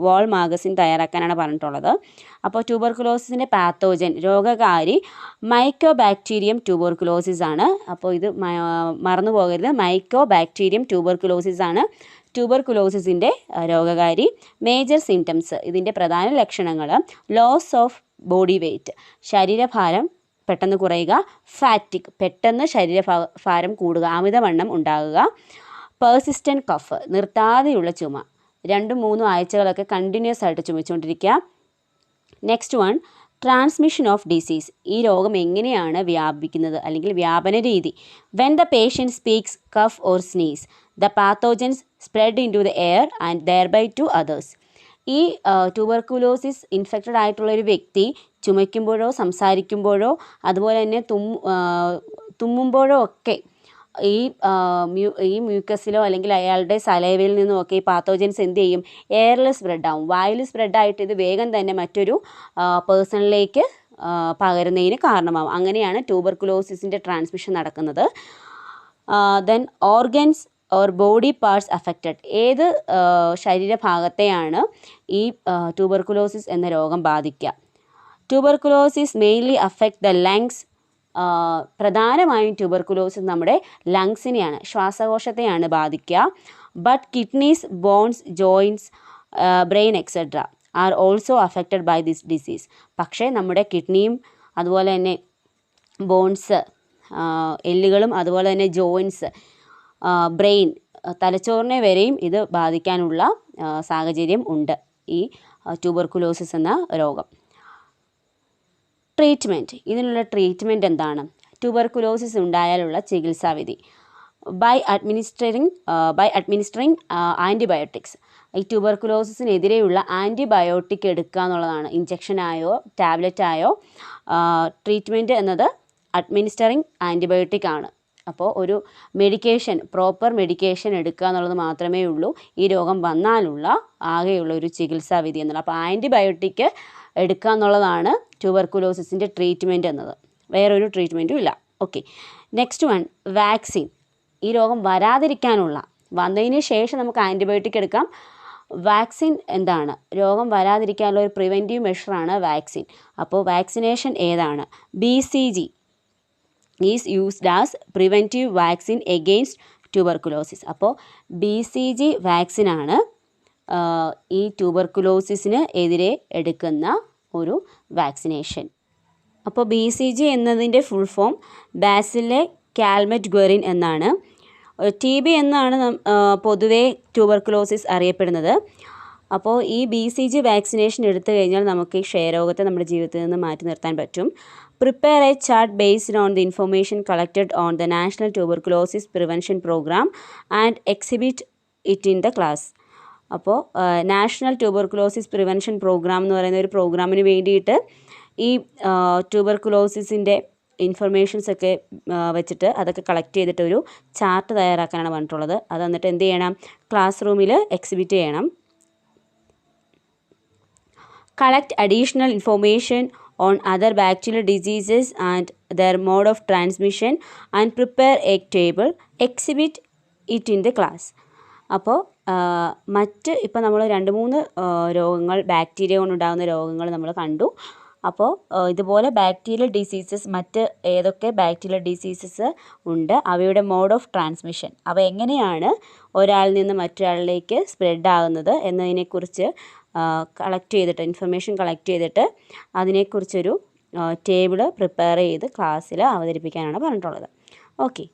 Speaker 1: വാൾ മാഗസിൻ തയ്യാറാക്കാനാണ് പറഞ്ഞിട്ടുള്ളത്. അപ്പോൾ ട്യൂബർകുലോസിസിൻ്റെ പാത്തോജൻ, രോഗകാരി മൈക്കോബാക്ടീരിയം ട്യൂബർകുലോസിസ് ആണ്. അപ്പോൾ ഇത് മറന്നു പോകരുത്, മൈക്കോബാക്ടീരിയം ട്യൂബർകുലോസിസ് ആണ് ട്യൂബർകുലോസിസിൻ്റെ രോഗകാരി. മേജർ സിംറ്റംസ്, ഇതിൻ്റെ പ്രധാന ലക്ഷണങ്ങൾ: ലോസ് ഓഫ് ബോഡി വെയ്റ്റ്, ശരീരഭാരം പെട്ടെന്ന് കുറയുക; ഫാറ്റിക്, പെട്ടെന്ന് ശരീരഭാരം കൂടുക, അമിതവണ്ണം ഉണ്ടാകുക; പെർസിസ്റ്റൻറ്റ് കഫ്, നിർത്താതെയുള്ള ചുമ, 2-3 ആഴ്ചകളൊക്കെ കണ്ടിന്യൂസ് ആയിട്ട് ചുമച്ചുകൊണ്ടിരിക്കുക. Next one, transmission of disease, ഈ രോഗം എങ്ങനെയാണ് വ്യാപിക്കുന്നത് അല്ലെങ്കിൽ വ്യാപന രീതി. When the patient speaks, cough or sneeze, the pathogens spread into the air and thereby to others. ഈ ട്യൂബർകുലോസിസ് ഇൻഫെക്റ്റഡ് ആയിട്ടുള്ള ഒരു വ്യക്തി ചുമയ്ക്കുമ്പോഴോ സംസാരിക്കുമ്പോഴോ അതുപോലെ തന്നെ തുമ്മുമ്പോഴോ ഒക്കെ ഈ മ്യൂക്കസിലോ അല്ലെങ്കിൽ അയാളുടെ സലൈവയിൽ നിന്നുമൊക്കെ ഈ പാത്തോജൻസ് എന്ത് ചെയ്യും? എയറിൽ സ്പ്രെഡ് ആവും, വായിൽ സ്പ്രെഡായിട്ട് ഇത് വേഗം തന്നെ മറ്റൊരു പേഴ്സണിലേക്ക് പകരുന്നതിന് കാരണമാവും. അങ്ങനെയാണ് ട്യൂബർകുലോസിസിൻ്റെ ട്രാൻസ്മിഷൻ നടക്കുന്നത്. Then organs or body parts affected, ഏത് ശരീരഭാഗത്തെയാണ് ഈ ട്യൂബർകുലോസിസ് എന്ന രോഗം ബാധിക്കുക? Tuberculosis mainly affect the lungs, പ്രധാനമായും ട്യൂബർകുലോസിസ് നമ്മുടെ ലങ്സിനെയാണ്, ശ്വാസകോശത്തെയാണ് ബാധിക്കുക. But kidneys, bones, joints, brain etcetera are also affected by this disease. പക്ഷേ നമ്മുടെ കിഡ്നിയും അതുപോലെ തന്നെ ബോൺസ്, എല്ലുകളും അതുപോലെ തന്നെ ജോയിൻറ്റ്സ്, ബ്രെയിൻ, തലച്ചോറിനെ വരെയും ഇത് ബാധിക്കാനുള്ള സാഹചര്യം ഉണ്ട് ഈ ട്യൂബർകുലോസിസ് എന്ന രോഗം. ട്രീറ്റ്മെൻറ്റ്, ഇതിനുള്ള ട്രീറ്റ്മെൻറ്റ് എന്താണ്? ട്യൂബർകുലോസിസ് ഉണ്ടായാലുള്ള ചികിത്സാവിധി: ബൈ അഡ്മിനിസ്ട്രിങ് ആൻറ്റിബയോട്ടിക്സ്. ഈ ട്യൂബർകുലോസിസിനെതിരെയുള്ള ആൻറ്റിബയോട്ടിക് എടുക്കുക എന്നുള്ളതാണ്. ഇഞ്ചക്ഷനായോ ടാബ്ലറ്റായോ. ട്രീറ്റ്മെൻറ്റ് എന്നത് അഡ്മിനിസ്റ്ററിങ് ആൻറ്റിബയോട്ടിക് ആണ്. അപ്പോൾ ഒരു പ്രോപ്പർ മെഡിക്കേഷൻ എടുക്കുക എന്നുള്ളത് മാത്രമേ ഉള്ളൂ ഈ രോഗം വന്നാലുള്ള ആകെയുള്ള ഒരു ചികിത്സാവിധി എന്നുള്ളത്. അപ്പോൾ ആൻറ്റിബയോട്ടിക് എടുക്കുക എന്നുള്ളതാണ് ട്യൂബർകുലോസിസിൻ്റെ ട്രീറ്റ്മെൻറ്റ് എന്നത്. വേറൊരു ട്രീറ്റ്മെൻറ്റും ഇല്ല. Okay, next one, vaccine. ഈ രോഗം വരാതിരിക്കാനുള്ള, വന്നതിന് ശേഷം നമുക്ക് ആൻറ്റിബയോട്ടിക് എടുക്കാം. വാക്സിൻ എന്താണ്? രോഗം വരാതിരിക്കാനുള്ള ഒരു പ്രിവെൻറ്റീവ് മെഷറാണ് വാക്സിൻ. അപ്പോൾ വാക്സിനേഷൻ ഏതാണ്? BCG is used as preventive vaccine against tuberculosis. അപ്പോൾ BCG വാക്സിനാണ് ഈ ട്യൂബർകുലോസിസിന് എതിരെ എടുക്കുന്ന ഒരു വാക്സിനേഷൻ. അപ്പോൾ BCG എന്നതിൻ്റെ ഫുൾ ഫോം ബാസിലെ കാൽമെറ്റ് ഗ്വെറിൻ എന്നാണ്. TB എന്നാണ് പൊതുവേ ട്യൂബർകുലോസിസ് അറിയപ്പെടുന്നത്. അപ്പോൾ ഈ BCG വാക്സിനേഷൻ എടുത്തു കഴിഞ്ഞാൽ നമുക്ക് ഈ ക്ഷയരോഗത്തെ നമ്മുടെ ജീവിതത്തിൽ നിന്ന് മാറ്റി നിർത്താൻ പറ്റും. Prepare a chart based on the information collected on the national tuberculosis prevention programme and exhibit it in the class. അപ്പോൾ നാഷണൽ ട്യൂബർകുലോസിസ് പ്രിവെൻഷൻ പ്രോഗ്രാം എന്ന് പറയുന്ന ഒരു പ്രോഗ്രാമിന് വേണ്ടിയിട്ട് ഈ ട്യൂബർകുലോസിസിൻ്റെ ഇൻഫർമേഷൻസ് ഒക്കെ വെച്ചിട്ട് അതൊക്കെ കളക്ട് ചെയ്തിട്ട് ഒരു ചാർട്ട് തയ്യാറാക്കാനാണ് പറഞ്ഞിട്ടുള്ളത്. അത് എന്നിട്ട് എന്ത് ചെയ്യണം? ക്ലാസ് റൂമിൽ എക്സിബിറ്റ് ചെയ്യണം. Collect additional information on other bacterial diseases and their mode of transmission and prepare a table, exhibit it in the class. അപ്പോൾ ഇപ്പോൾ നമ്മൾ 2-3 രോഗങ്ങൾ, ബാക്ടീരിയ കൊണ്ടുണ്ടാകുന്ന രോഗങ്ങൾ നമ്മൾ കണ്ടു. അപ്പോൾ ഇതുപോലെ ബാക്ടീരിയൽ ഡിസീസസ്, മറ്റ് ഏതൊക്കെ ബാക്ടീരിയൽ ഡിസീസസ് ഉണ്ട്, അവയുടെ മോഡ് ഓഫ് ട്രാൻസ്മിഷൻ, അവ എങ്ങനെയാണ് ഒരാളിൽ നിന്ന് മറ്റൊരാളിലേക്ക് സ്പ്രെഡ് ആകുന്നത് എന്നതിനെക്കുറിച്ച് ഇൻഫർമേഷൻ കളക്ട് ചെയ്തിട്ട് അതിനെക്കുറിച്ചൊരു ടേബിൾ പ്രിപ്പയർ ചെയ്ത് ക്ലാസ്സിൽ അവതരിപ്പിക്കാനാണ് പറഞ്ഞിട്ടുള്ളത്. ഓക്കെ.